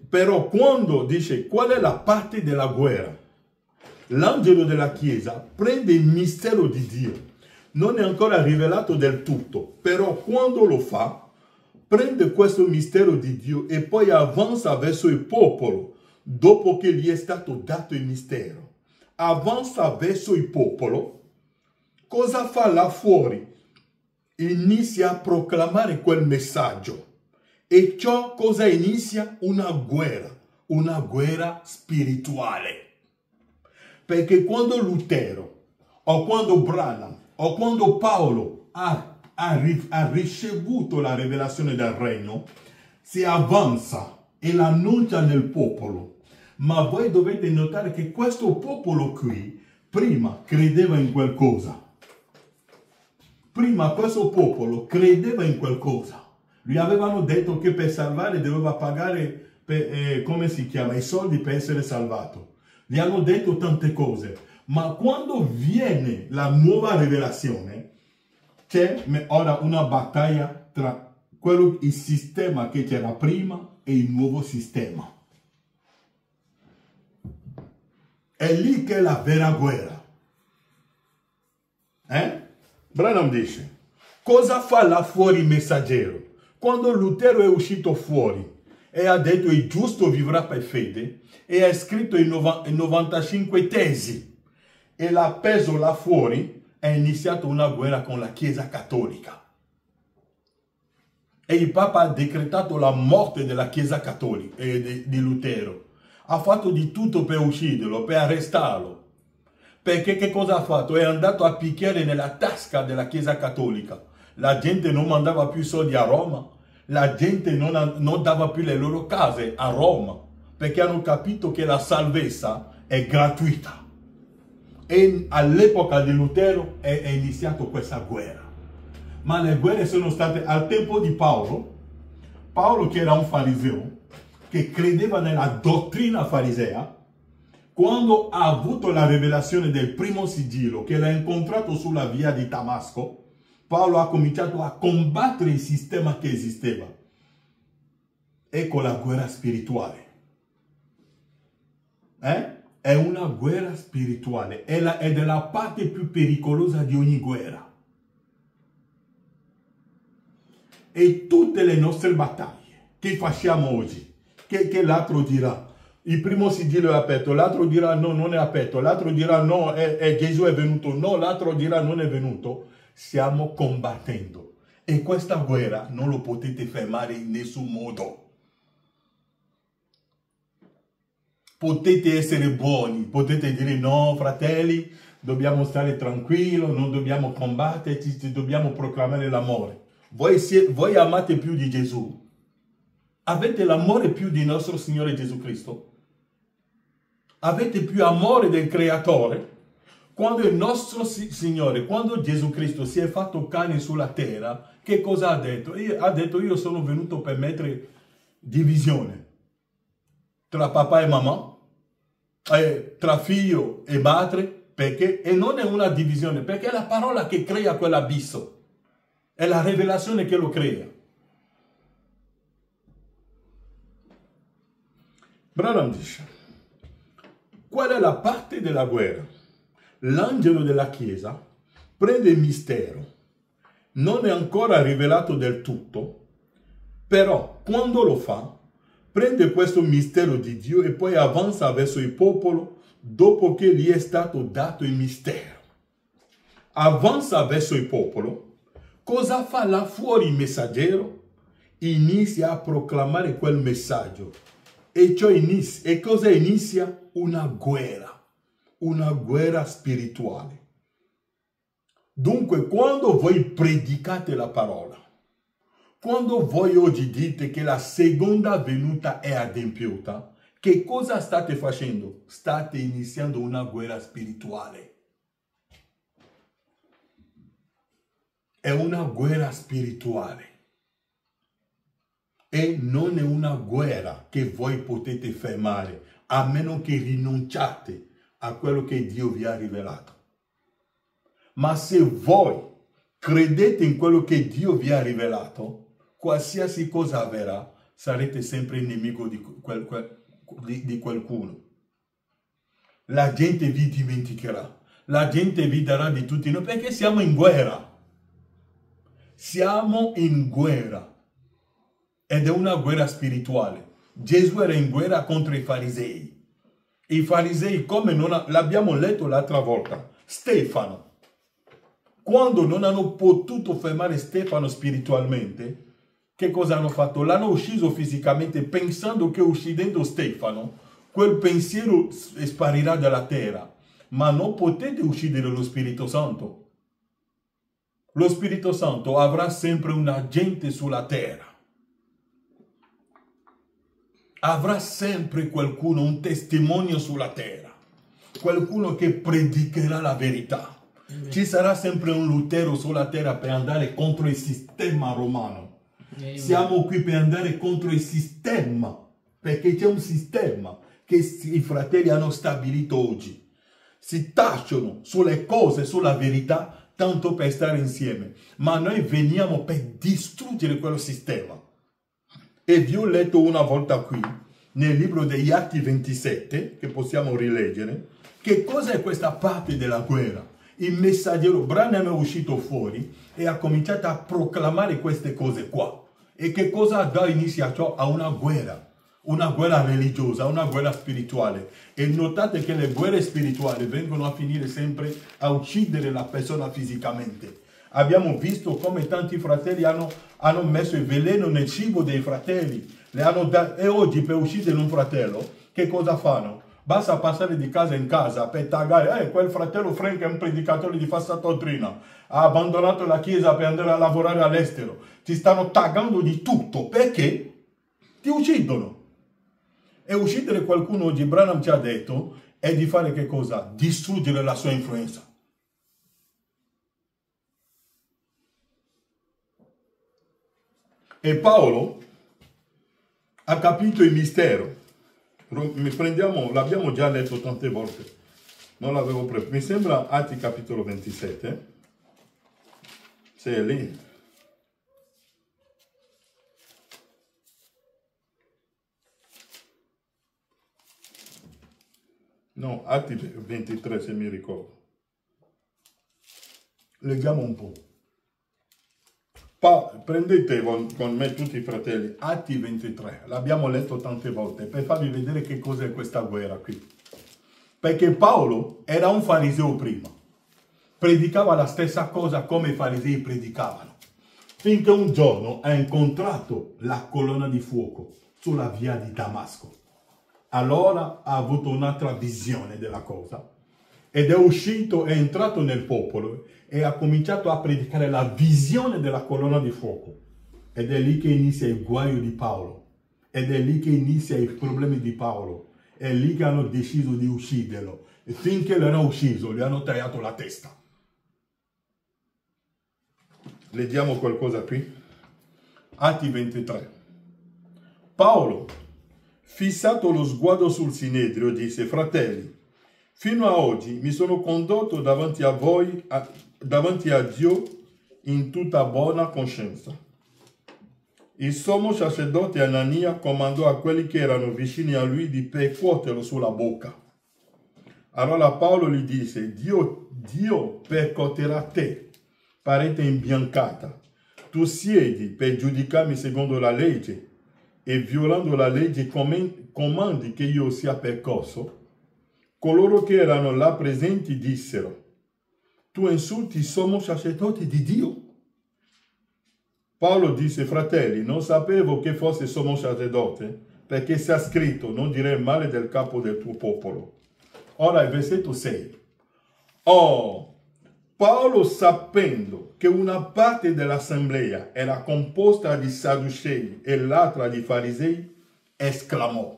Però quando dice qual è la parte della guerra, l'angelo della Chiesa prende il mistero di Dio. non è ancora rivelato del tutto, però quando lo fa, prende questo mistero di Dio e poi avanza verso il popolo, dopo che gli è stato dato il mistero. Avanza verso il popolo, cosa fa là fuori? Inizia a proclamare quel messaggio. E ciò cosa inizia? Una guerra spirituale. Perché quando Lutero, o quando Branham, o quando Paolo ha ricevuto la rivelazione del regno, si avanza e l'annuncia nel popolo. Ma voi dovete notare che questo popolo qui, prima credeva in qualcosa. Prima questo popolo credeva in qualcosa. Gli avevano detto che per salvare doveva pagare, come si chiama, i soldi per essere salvato. Gli hanno detto tante cose. Ma quando viene la nuova rivelazione, c'è ora una battaglia tra il sistema che c'era prima e il nuovo sistema. È lì che è la vera guerra. Branham dice, cosa fa là fuori il messaggero? Quando Lutero è uscito fuori e ha detto il giusto vivrà per fede e ha scritto i 95 tesi e l'ha appeso là fuori, è iniziata una guerra con la Chiesa Cattolica. E il Papa ha decretato la morte della Chiesa Cattolica di Lutero. Ha fatto di tutto per ucciderlo, per arrestarlo. Perché che cosa ha fatto? È andato a picchiare nella tasca della Chiesa Cattolica. La gente non mandava più soldi a Roma. La gente non dava più le loro case a Roma. Perché hanno capito che la salvezza è gratuita. E all'epoca di Lutero è iniziata questa guerra. Ma le guerre sono state al tempo di Paolo. Paolo, che era un fariseo, che credeva nella dottrina farisea, quando ha avuto la rivelazione del primo sigillo, che l'ha incontrato sulla via di Damasco, Paolo ha cominciato a combattere il sistema che esisteva. Ecco la guerra spirituale. È una guerra spirituale, ed è la parte più pericolosa di ogni guerra. E tutte le nostre battaglie che facciamo oggi, che l'altro dirà, il primo sigillo è aperto, l'altro dirà no, non è aperto, l'altro dirà no, Gesù è venuto, no, l'altro dirà non è venuto, stiamo combattendo. E questa guerra non lo potete fermare in nessun modo. Potete essere buoni, potete dire no, fratelli, dobbiamo stare tranquilli, non dobbiamo combattere, dobbiamo proclamare l'amore. Voi amate più di Gesù? Avete l'amore più di nostro Signore Gesù Cristo? Avete più amore del Creatore? Quando il nostro Signore, quando Gesù Cristo si è fatto carne sulla terra, che cosa ha detto? Ha detto io sono venuto per mettere divisione tra papà e mamma, tra figlio e madre, perché, e non è una divisione, perché è la parola che crea quell'abisso. È la rivelazione che lo crea. Branham dice, qual è la parte della guerra? L'angelo della Chiesa prende il mistero. Non è ancora rivelato del tutto, però quando lo fa, prende questo mistero di Dio e poi avanza verso il popolo dopo che gli è stato dato il mistero. Avanza verso il popolo. Cosa fa là fuori il messaggero? Inizia a proclamare quel messaggio. E cosa inizia? Una guerra spirituale. Dunque, quando voi predicate la parola, quando voi oggi dite che la seconda venuta è adempiuta, che cosa state facendo? State iniziando una guerra spirituale. È una guerra spirituale. E non è una guerra che voi potete fermare, a meno che rinunciate a quello che Dio vi ha rivelato. Ma se voi credete in quello che Dio vi ha rivelato, qualsiasi cosa avverrà, sarete sempre nemico di qualcuno. La gente vi dimenticherà. la gente vi darà di tutti noi, perché siamo in guerra. Siamo in guerra. Ed è una guerra spirituale. Gesù era in guerra contro i farisei. I farisei, come l'abbiamo letto l'altra volta, Stefano, quando non hanno potuto fermare Stefano spiritualmente, che cosa hanno fatto? L'hanno ucciso fisicamente pensando che uccidendo Stefano, quel pensiero sparirà dalla terra. Ma non potete uccidere lo Spirito Santo. Lo Spirito Santo avrà sempre un agente sulla terra. Avrà sempre qualcuno, un testimone sulla terra. Qualcuno che predicherà la verità. Ci sarà sempre un Lutero sulla terra per andare contro il sistema romano. Siamo qui per andare contro il sistema. Perché c'è un sistema che i fratelli hanno stabilito oggi. Si tacciono sulle cose, sulla verità, tanto per stare insieme. Ma noi veniamo per distruggere quello sistema. E vi ho letto una volta qui, nel libro degli Atti 27, che possiamo rileggere, che cosa è questa parte della guerra. Il messaggero Branham è uscito fuori e ha cominciato a proclamare queste cose qua. E che cosa dà inizio a ciò? A una guerra religiosa, una guerra spirituale. E notate che le guerre spirituali vengono a finire sempre a uccidere la persona fisicamente. Abbiamo visto come tanti fratelli hanno messo il veleno nel cibo dei fratelli. E oggi per uccidere un fratello, che cosa fanno? Basta passare di casa in casa per taggare, quel fratello Frank è un predicatore di falsa dottrina, ha abbandonato la chiesa per andare a lavorare all'estero. Ti stanno taggando di tutto, perché ti uccidono. E uccidere qualcuno oggi, Branham ci ha detto, è di fare che cosa? Distruggere la sua influenza. E Paolo ha capito il mistero. L'abbiamo già letto tante volte. Non l'avevo preso. Mi sembra Atti capitolo 27. Se è lì. No, Atti 23 se mi ricordo. Leggiamo un po'. Prendete con me tutti i fratelli, Atti 23, l'abbiamo letto tante volte, per farvi vedere che cos'è questa guerra qui. Perché Paolo era un fariseo prima, predicava la stessa cosa come i farisei predicavano, finché un giorno ha incontrato la colonna di fuoco sulla via di Damasco. Allora ha avuto un'altra visione della cosa ed è uscito, è entrato nel popolo e ha cominciato a predicare la visione della colonna di fuoco. Ed è lì che inizia il guaio di Paolo. Ed è lì che inizia i problemi di Paolo. È lì che hanno deciso di ucciderlo. E finché lo hanno ucciso, gli hanno tagliato la testa. Leggiamo qualcosa qui. Atti 23. Paolo, fissato lo sguardo sul Sinedrio, disse: fratelli, fino a oggi mi sono condotto davanti a voi, davanti a Dio, in tutta buona coscienza. Il sommo sacerdote Anania comandò a quelli che erano vicini a lui di percuoterlo sulla bocca. Allora Paolo gli disse: Dio percuoterà te, parete imbiancata. Tu siedi per giudicarmi secondo la legge e violando la legge comandi che io sia percosso. Coloro che erano là presenti dissero: tu insulti il sommo sacerdote di Dio? Paolo disse: fratelli, non sapevo che fosse sommo sacerdote, perché sia scritto: non direi male del capo del tuo popolo. Ora il versetto 6. Paolo, sapendo che una parte dell'assemblea era composta di sadducei e l'altra di farisei, esclamò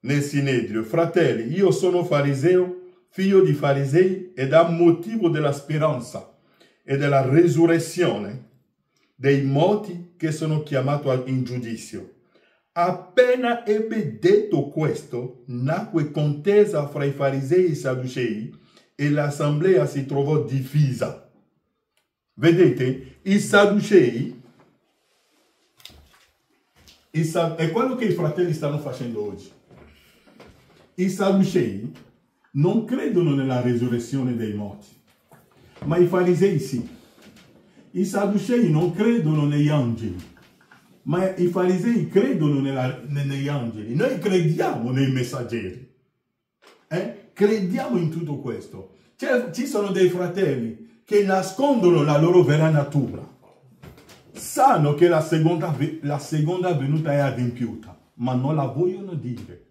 nel Sinedrio: fratelli, io sono fariseo, figlio di farisei, ed a motivo della speranza e della resurrezione dei morti che sono chiamato in giudizio. Appena ebbe detto questo, nacque contesa fra i farisei e i sadducei e l'assemblea si trovò divisa. Vedete, i sadducei, è quello che i fratelli stanno facendo oggi. I Sadducei non credono nella resurrezione dei morti, ma i farisei sì. I Sadducei non credono negli angeli, ma i farisei credono negli angeli. Noi crediamo nei messaggeri. Crediamo in tutto questo. Ci sono dei fratelli che nascondono la loro vera natura. Sanno che la seconda venuta è adempiuta, ma non la vogliono dire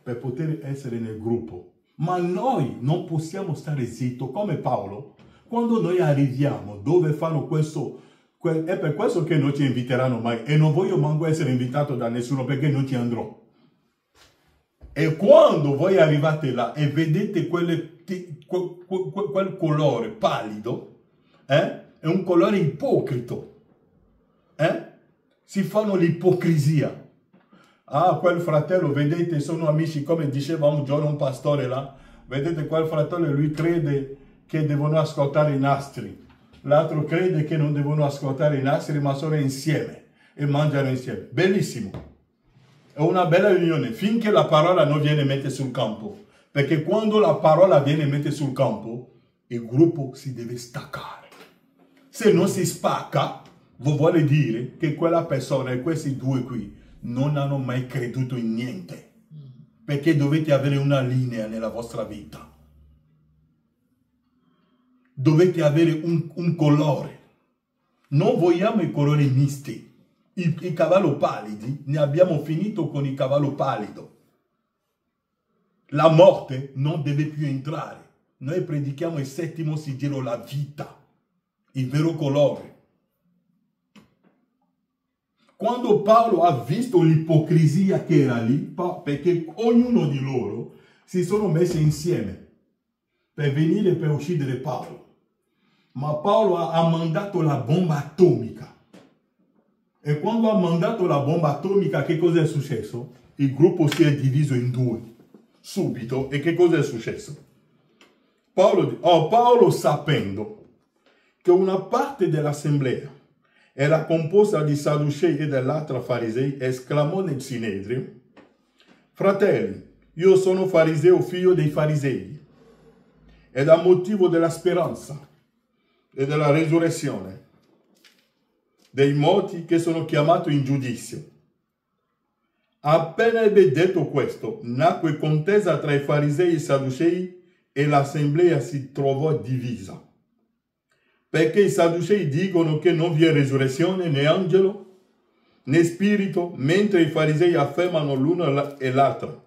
per poter essere nel gruppo. Ma noi non possiamo stare zitti come Paolo. Quando noi arriviamo dove fanno questo, è per questo che non ci inviteranno mai. E non voglio manco essere invitato da nessuno perché non ci andrò. E quando voi arrivate là e vedete quel colore pallido, è un colore ipocrito. Si fanno l'ipocrisia. Ah, quel fratello, vedete, sono amici, come diceva un giorno un pastore là. Vedete, quel fratello, lui crede che devono ascoltare i nastri. L'altro crede che non devono ascoltare i nastri, ma sono insieme e mangiano insieme. Bellissimo. È una bella riunione, finché la parola non viene messa sul campo. Perché quando la parola viene messa sul campo, il gruppo si deve staccare. Se non si spacca, vuole dire che quella persona e questi due qui non hanno mai creduto in niente. Perché dovete avere una linea nella vostra vita. Dovete avere un colore. Non vogliamo i colori misti. I cavallo pallidi, ne abbiamo finito con il cavallo pallido. La morte non deve più entrare. Noi predichiamo il settimo sigillo, la vita, il vero colore. Quando Paolo ha visto l'ipocrisia che era lì, perché ognuno di loro si sono messi insieme per venire per uccidere Paolo. Ma Paolo ha mandato la bomba atomica. E quando ha mandato la bomba atomica, che cosa è successo? Il gruppo si è diviso in due, subito. E che cosa è successo? Paolo sapendo che una parte dell'assemblea era composta di Sadducei e dell'altra farisei, esclamò nel Sinedrio: fratelli, io sono fariseo, figlio dei farisei, ed a motivo della speranza e della resurrezione dei morti che sono chiamati in giudizio. Appena ebbe detto questo, nacque contesa tra i farisei e i sadducei e l'assemblea si trovò divisa. Perché i sadducei dicono che non vi è resurrezione, né angelo, né spirito, mentre i farisei affermano l'uno e l'altra.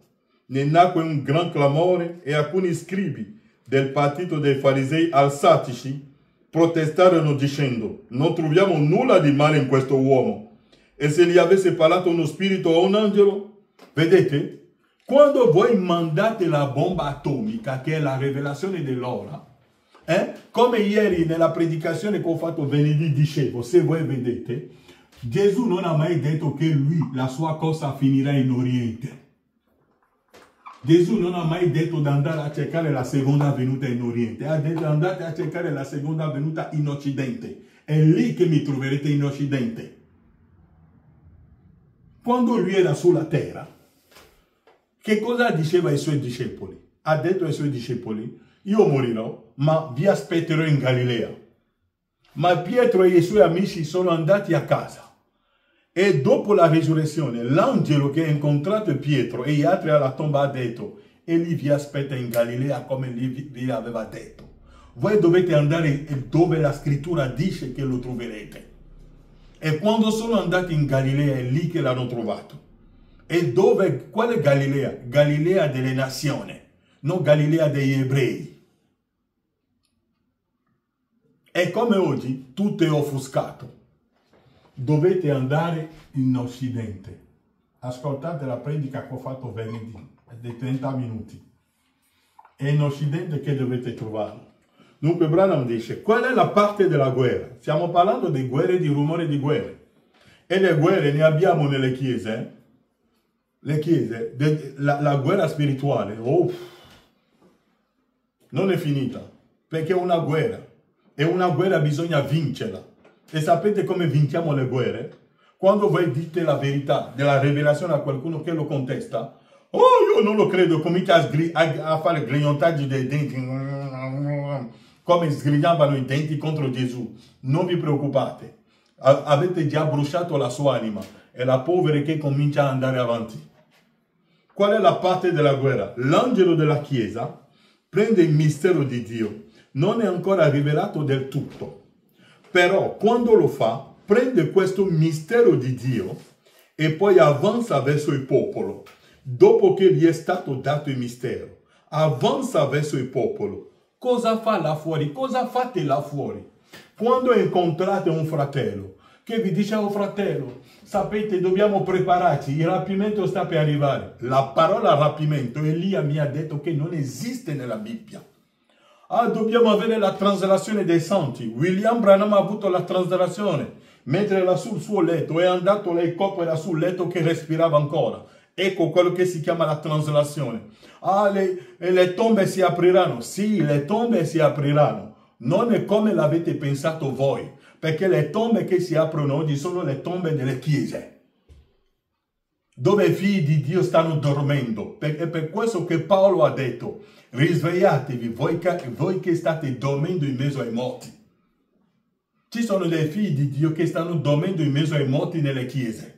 Ne nacque un gran clamore e alcuni scribi del partito dei farisei alzatici protestarono dicendo: non troviamo nulla di male in questo uomo. E se gli avesse parlato uno spirito o un angelo? Vedete? Quando voi mandate la bomba atomica, che è la rivelazione dell'ora, come ieri nella predicazione che ho fatto venerdì dicevo, se voi vedete, Gesù non ha mai detto che lui, la sua cosa finirà in Oriente. Gesù non ha mai detto di andare a cercare la seconda venuta in Oriente. Ha detto: andate a cercare la seconda venuta in Occidente. È lì che mi troverete in Occidente. Quando lui era sulla terra, che cosa diceva ai suoi discepoli? Ha detto ai suoi discepoli: io morirò, ma vi aspetterò in Galilea. Ma Pietro e i suoi amici sono andati a casa. E dopo la risurrezione, l'angelo che ha incontrato Pietro e gli altri alla tomba ha detto: egli vi aspetta in Galilea come vi aveva detto. Voi dovete andare dove la scrittura dice che lo troverete. E quando sono andati in Galilea è lì che l'hanno trovato. E dove? Quale Galilea? Galilea delle nazioni, non Galilea degli ebrei. E come oggi tutto è offuscato. Dovete andare in Occidente. Ascoltate la predica che ho fatto venerdì, di 30 minuti. È in Occidente che dovete trovarlo. Dunque Branham dice: qual è la parte della guerra? Stiamo parlando di guerre, di rumore di guerre. E le guerre ne abbiamo nelle chiese. Le chiese, la guerra spirituale, non è finita. Perché è una guerra. E una guerra bisogna vincerla. E sapete come vinciamo le guerre? Quando voi dite la verità della rivelazione a qualcuno che lo contesta, Oh, io non lo credo, comincia a fare grignottaggi dei denti, come sgrignavano i denti contro Gesù. Non vi preoccupate, avete già bruciato la sua anima, è la povera che comincia ad andare avanti. Qual è la parte della guerra? L'angelo della Chiesa prende il mistero di Dio, non è ancora rivelato del tutto, però quando lo fa, prende questo mistero di Dio e poi avanza verso il popolo. Dopo che gli è stato dato il mistero, avanza verso il popolo. Cosa fa là fuori? Cosa fate là fuori? Quando incontrate un fratello che vi dice: oh fratello, sapete, dobbiamo prepararci, il rapimento sta per arrivare. La parola rapimento, Elia mi ha detto che non esiste nella Bibbia. Ah, dobbiamo avere la traslazione dei santi. William Branham ha avuto la traslazione, mentre era sul suo letto, è andato, il corpo era sul letto che respirava ancora. Ecco quello che si chiama la traslazione. Ah, le tombe si apriranno. Sì, le tombe si apriranno. Non è come l'avete pensato voi, perché le tombe che si aprono oggi sono le tombe delle chiese, dove i figli di Dio stanno dormendo. È per questo che Paolo ha detto: risvegliatevi voi che state dormendo in mezzo ai morti. Ci sono dei figli di Dio che stanno dormendo in mezzo ai morti nelle chiese.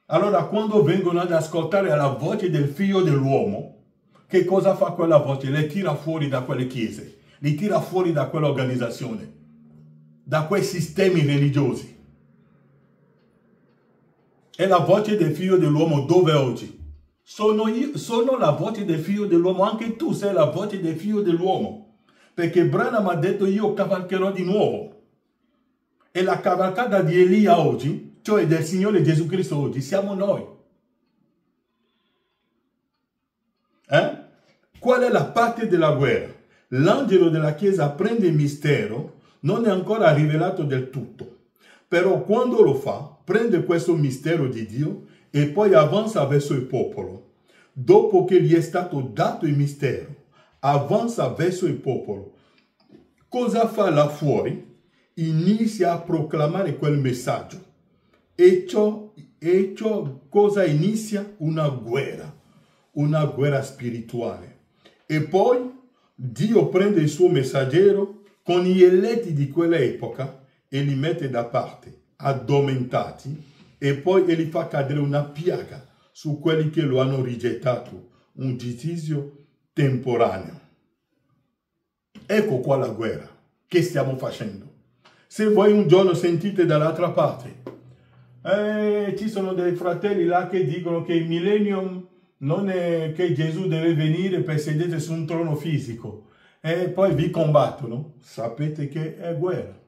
Allora, quando vengono ad ascoltare la voce del figlio dell'uomo, che cosa fa quella voce? Le tira fuori da quelle chiese, li tira fuori da quell'organizzazione, da quei sistemi religiosi. E la voce del figlio dell'uomo dove oggi? Sono la voce del figlio dell'uomo, anche tu sei la voce del figlio dell'uomo. Perché Branham ha detto: io cavalcherò di nuovo. E la cavalcata di Elia oggi, cioè del Signore Gesù Cristo oggi, siamo noi. Qual è la parte della guerra? L'angelo della Chiesa prende il mistero, non è ancora rivelato del tutto. Però quando lo fa, prende questo mistero di Dio e poi avanza verso il popolo. Dopo che gli è stato dato il mistero, avanza verso il popolo. Cosa fa là fuori? Inizia a proclamare quel messaggio. E ciò cosa inizia? Una guerra spirituale. E poi Dio prende il suo messaggero con gli eletti di quell'epoca e li mette da parte, addormentati, e poi li fa cadere una piaga su quelli che lo hanno rigettato, un giudizio temporaneo. Ecco qua la guerra che stiamo facendo. Se voi un giorno sentite dall'altra parte, ci sono dei fratelli là che dicono che il millennium non è che Gesù deve venire per sedere su un trono fisico e poi vi combattono, sapete che è guerra.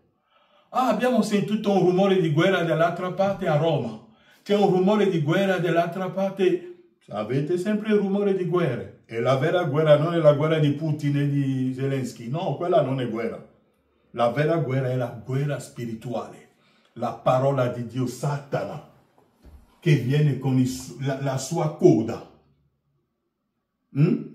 Ah, abbiamo sentito un rumore di guerra dall'altra parte a Roma. C'è un rumore di guerra dall'altra parte. Avete sempre il rumore di guerra. E la vera guerra non è la guerra di Putin e di Zelensky. No, quella non è guerra. La vera guerra è la guerra spirituale. La parola di Dio, Satana, che viene con la sua coda.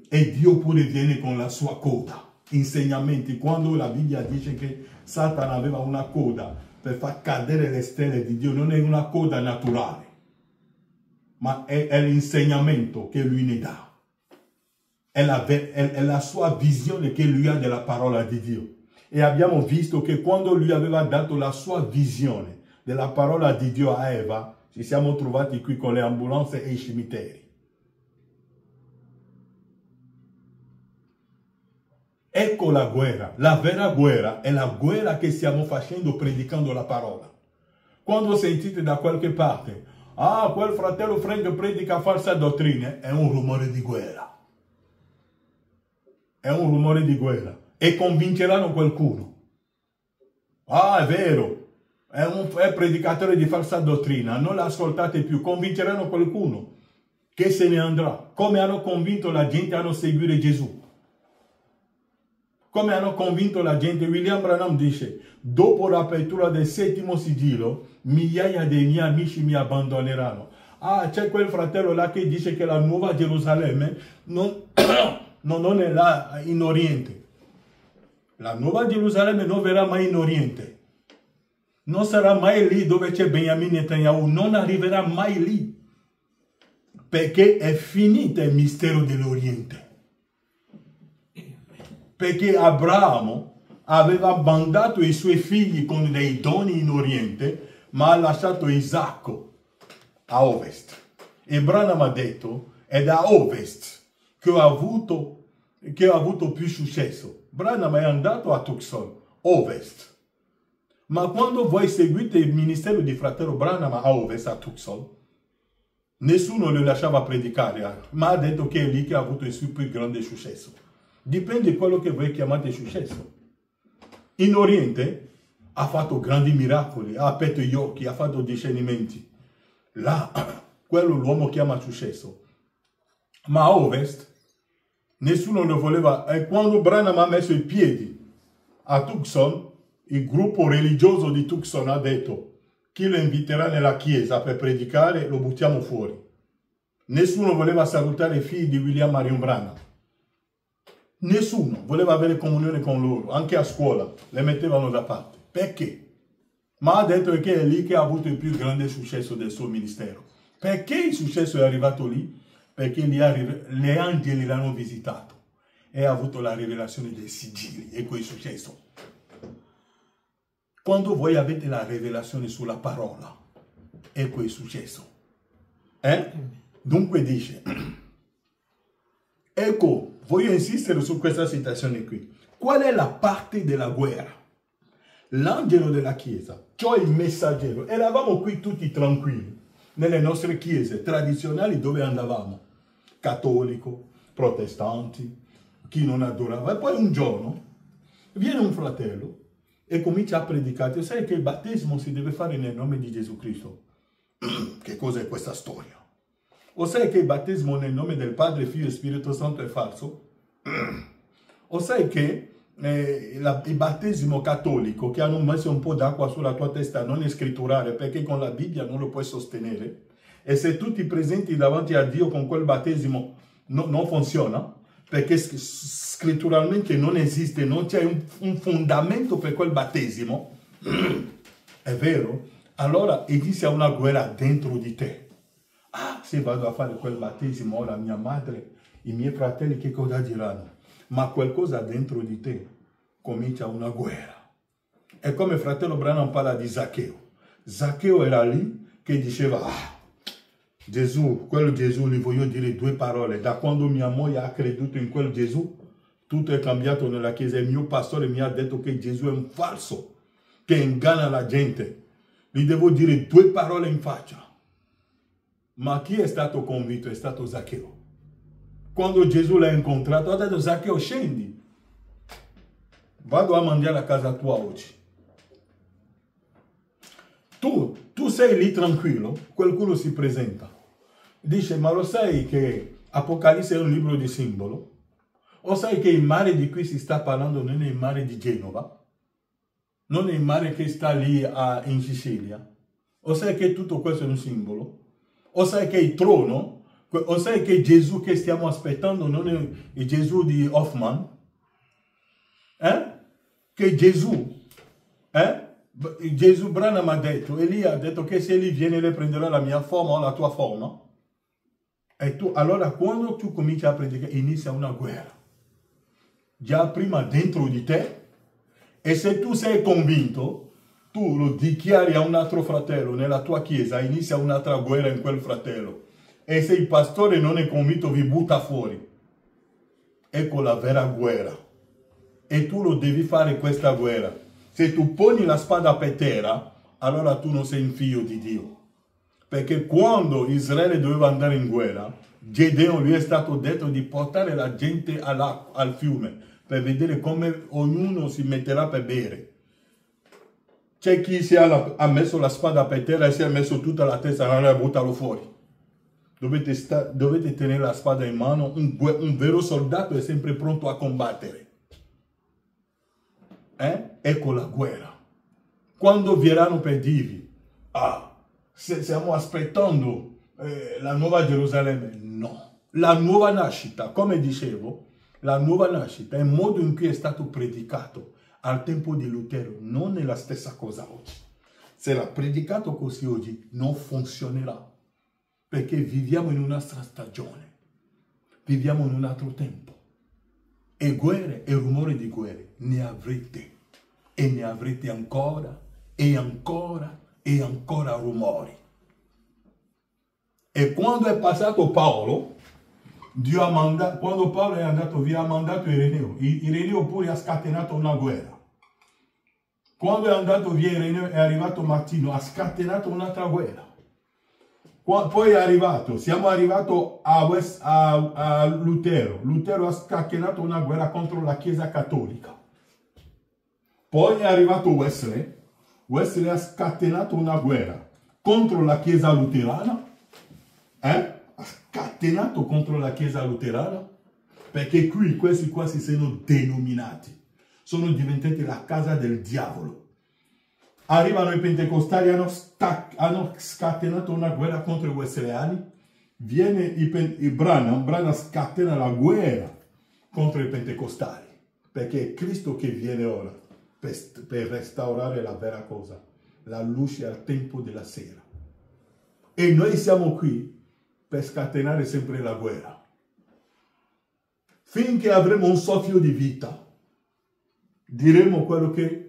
E Dio pure viene con la sua coda. Insegnamenti. Quando la Bibbia dice che Satana aveva una coda per far cadere le stelle di Dio, non è una coda naturale, ma è l'insegnamento che lui ne dà. È la sua visione che lui ha della parola di Dio. E abbiamo visto che quando lui aveva dato la sua visione della parola di Dio a Eva, ci siamo trovati qui con le ambulanze e i cimiteri. Ecco la guerra. La vera guerra è la guerra che stiamo facendo predicando la parola. Quando sentite da qualche parte: ah, quel fratello Frank predica falsa dottrina, è un rumore di guerra. È un rumore di guerra. E convinceranno qualcuno. Ah, è vero, è predicatore di falsa dottrina, non l'ascoltate più. Convinceranno qualcuno che se ne andrà. Come hanno convinto la gente a non seguire Gesù. Come hanno convinto la gente. William Branham dice: dopo l'apertura del 7° sigillo, migliaia dei miei amici mi abbandoneranno. Ah, c'è quel fratello là che dice che la nuova Gerusalemme non è là in Oriente. La nuova Gerusalemme non verrà mai in Oriente. Non sarà mai lì dove c'è Benjamin Netanyahu. Non arriverà mai lì. perché è finito il mistero dell'Oriente. Perché Abramo aveva mandato i suoi figli con dei doni in Oriente, ma ha lasciato Isacco a ovest. E Branham ha detto, è da ovest che ho avuto più successo. Branham è andato a Tucson, ovest. Ma quando voi seguite il ministero di fratello Branham a ovest, a Tucson, nessuno lo lasciava predicare, ma ha detto che è lì che ha avuto il suo più grande successo. Dipende di quello che voi chiamate successo. In Oriente ha fatto grandi miracoli, ha aperto gli occhi, ha fatto discernimenti. Là, quello l'uomo chiama successo. Ma a ovest, nessuno lo voleva. E quando Branham ha messo i piedi a Tucson, il gruppo religioso di Tucson ha detto: chi lo inviterà nella chiesa per predicare lo buttiamo fuori. Nessuno voleva salutare i figli di William Marion Branham. Nessuno voleva avere comunione con loro, anche a scuola le mettevano da parte. Perché? Ma ha detto che è lì che ha avuto il più grande successo del suo ministero. Perché il successo è arrivato lì? Perché gli angeli l'hanno visitato e ha avuto la rivelazione dei sigilli, e quel successo. Quando voi avete la rivelazione sulla parola, è quel successo. Dunque dice, ecco, voglio insistere su questa citazione qui. Qual è la parte della guerra? L'angelo della chiesa, cioè il messaggero. Eravamo qui tutti tranquilli, nelle nostre chiese tradizionali dove andavamo. Cattolico, protestanti, chi non adorava. E poi un giorno viene un fratello e comincia a predicare. Sai che il battesimo si deve fare nel nome di Gesù Cristo. Che cos'è questa storia? O sai che il battesimo nel nome del Padre, Figlio e Spirito Santo è falso? O sai che il battesimo cattolico, che hanno messo un po' d'acqua sulla tua testa, non è scritturale, perché con la Bibbia non lo puoi sostenere? E se tu ti presenti davanti a Dio con quel battesimo, non funziona, perché scritturalmente non esiste, non c'è un fondamento per quel battesimo. È vero? Allora inizia una guerra dentro di te. Ah, se vado a fare quel battesimo, ora mia madre, i miei fratelli che cosa diranno? Ma qualcosa dentro di te comincia una guerra. È come il fratello Branham parla di Zaccheo. Zaccheo era lì che diceva, Gesù, quel Gesù, gli voglio dire due parole. Da quando mia moglie ha creduto in quel Gesù, tutto è cambiato nella chiesa. Il mio pastore mi ha detto che Gesù è un falso, che inganna la gente. Gli devo dire due parole in faccia. Ma chi è stato convinto? È stato Zaccheo. Quando Gesù l'ha incontrato, ha detto, Zaccheo, scendi. Vado a mangiare a casa tua oggi. Tu sei lì tranquillo, qualcuno si presenta. Dice, ma lo sai che Apocalisse è un libro di simbolo? O sai che il mare di cui si sta parlando non è il mare di Genova? Non è il mare che sta lì in Sicilia? O sai che tutto questo è un simbolo? O sai che il trono, o sai che Gesù che stiamo aspettando non è il Gesù di Hoffman? Che Gesù, Gesù Branham ha detto, Elia ha detto che se egli viene le prenderà la mia forma o la tua forma. E tu, allora quando tu cominci a predicare, inizia una guerra. Già prima dentro di te, e se tu sei convinto, tu lo dichiari a un altro fratello nella tua chiesa, inizia un'altra guerra in quel fratello. E se il pastore non è convinto, vi butta fuori. Ecco la vera guerra. E tu lo devi fare questa guerra. Se tu poni la spada per terra, allora tu non sei un figlio di Dio. Perché quando Israele doveva andare in guerra, Gedeon gli è stato detto di portare la gente al fiume per vedere come ognuno si metterà per bere. C'è chi ha messo la spada per terra e si è messo tutta la testa, allora buttalo fuori. Dovete tenere la spada in mano. Un vero soldato è sempre pronto a combattere. Ecco la guerra. Quando verranno per dirvi, stiamo aspettando la nuova Gerusalemme. No. La nuova nascita, come dicevo, la nuova nascita è il modo in cui è stato predicato al tempo di Lutero. Non è la stessa cosa oggi. Se l'ha predicato così oggi, non funzionerà. perché viviamo in un'altra stagione, viviamo in un altro tempo. E guerre e rumore di guerre ne avrete, e ne avrete ancora, e ancora, e ancora rumori. E quando è passato Paolo, Dio ha mandato, quando Paolo è andato via, ha mandato Ireneo. Ireneo pure ha scatenato una guerra. Quando è andato via Ireneo, è arrivato Martino, ha scatenato un'altra guerra. Poi è arrivato, siamo arrivati a Lutero. Lutero ha scatenato una guerra contro la Chiesa Cattolica. Poi è arrivato Wesley. Wesley ha scatenato una guerra contro la Chiesa Luterana. Ha scatenato contro la Chiesa Luterana. Perché qui, questi qua si sono denominati. Sono diventati la casa del diavolo. Arrivano i pentecostali, hanno scatenato una guerra contro i wesleyani. Viene il Branham scatena la guerra contro i pentecostali. Perché è Cristo che viene ora per restaurare la vera cosa, la luce al tempo della sera. E noi siamo qui per scatenare sempre la guerra. Finché avremo un soffio di vita, diremo quello che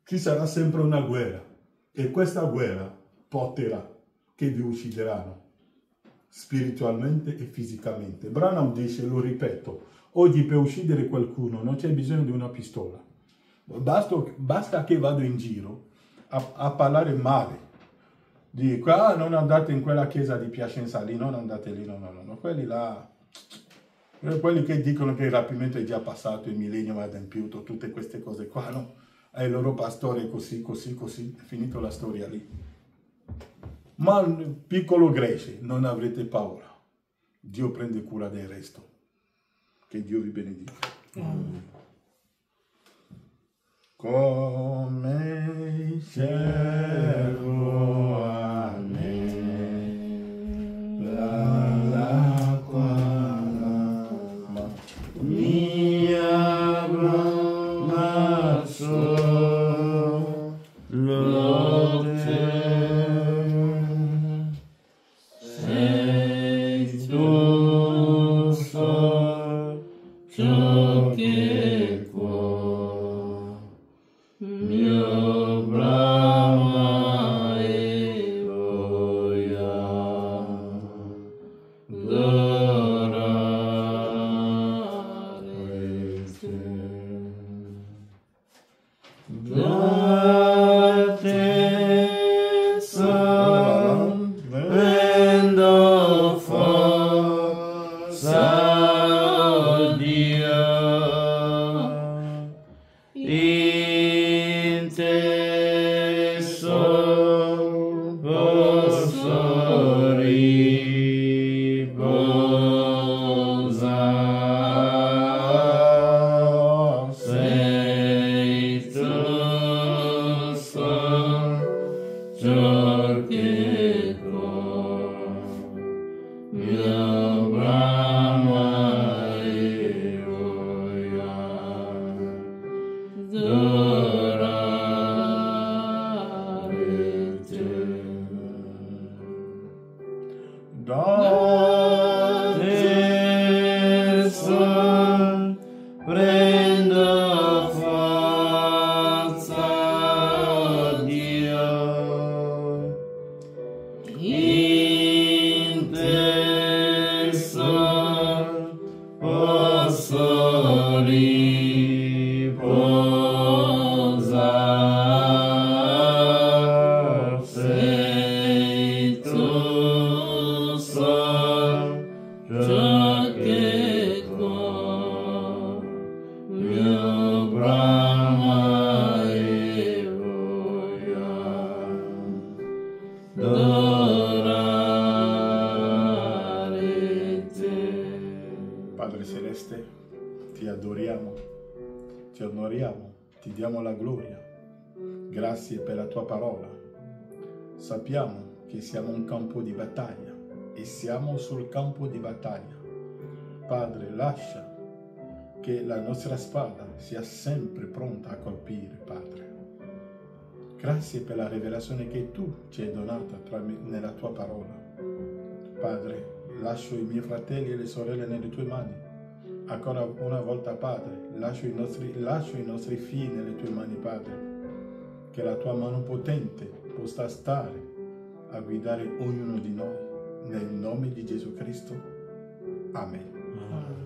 ci sarà sempre una guerra, e questa guerra porterà che vi uccideranno spiritualmente e fisicamente. Branham dice, lo ripeto, oggi per uccidere qualcuno non c'è bisogno di una pistola, basta che vado in giro a parlare male, dico, non andate in quella chiesa di Piacenza lì, non andate lì, no, quelli là, quelli che dicono che il rapimento è già passato, il millennio è adempiuto, tutte queste cose qua, no? E il loro pastore è così, è finito la storia lì. Ma piccolo Grece, non avrete paura. Dio prende cura del resto. Che Dio vi benedica. Come il cielo a me, l'acqua mia brama sei tu sol, ciò che cuore mio brama e voglia adorare te. Da te prendo forza, oh Dio, in te sol posso riposare. Sei tu sol, ciò che cuore mio brama e voglia adorare te. Da te sol prendo forza, oh Dio, in te sol posso riposare. Sei tu sol, ciò che cuore mio brama e voglia adorare te. Padre Celeste, ti adoriamo, ti onoriamo, ti diamo la gloria. Grazie per la tua parola. Sappiamo che siamo un campo di battaglia e siamo sul campo di battaglia. Padre, lascia che la nostra spada sia sempre pronta a colpire, Padre. Grazie per la rivelazione che tu ci hai donata nella tua parola. Padre, lascio i miei fratelli e le sorelle nelle tue mani. Ancora una volta, Padre, lascio i nostri figli nelle tue mani, Padre. Che la tua mano potente possa stare a guidare ognuno di noi. Nel nome di Gesù Cristo. Amen.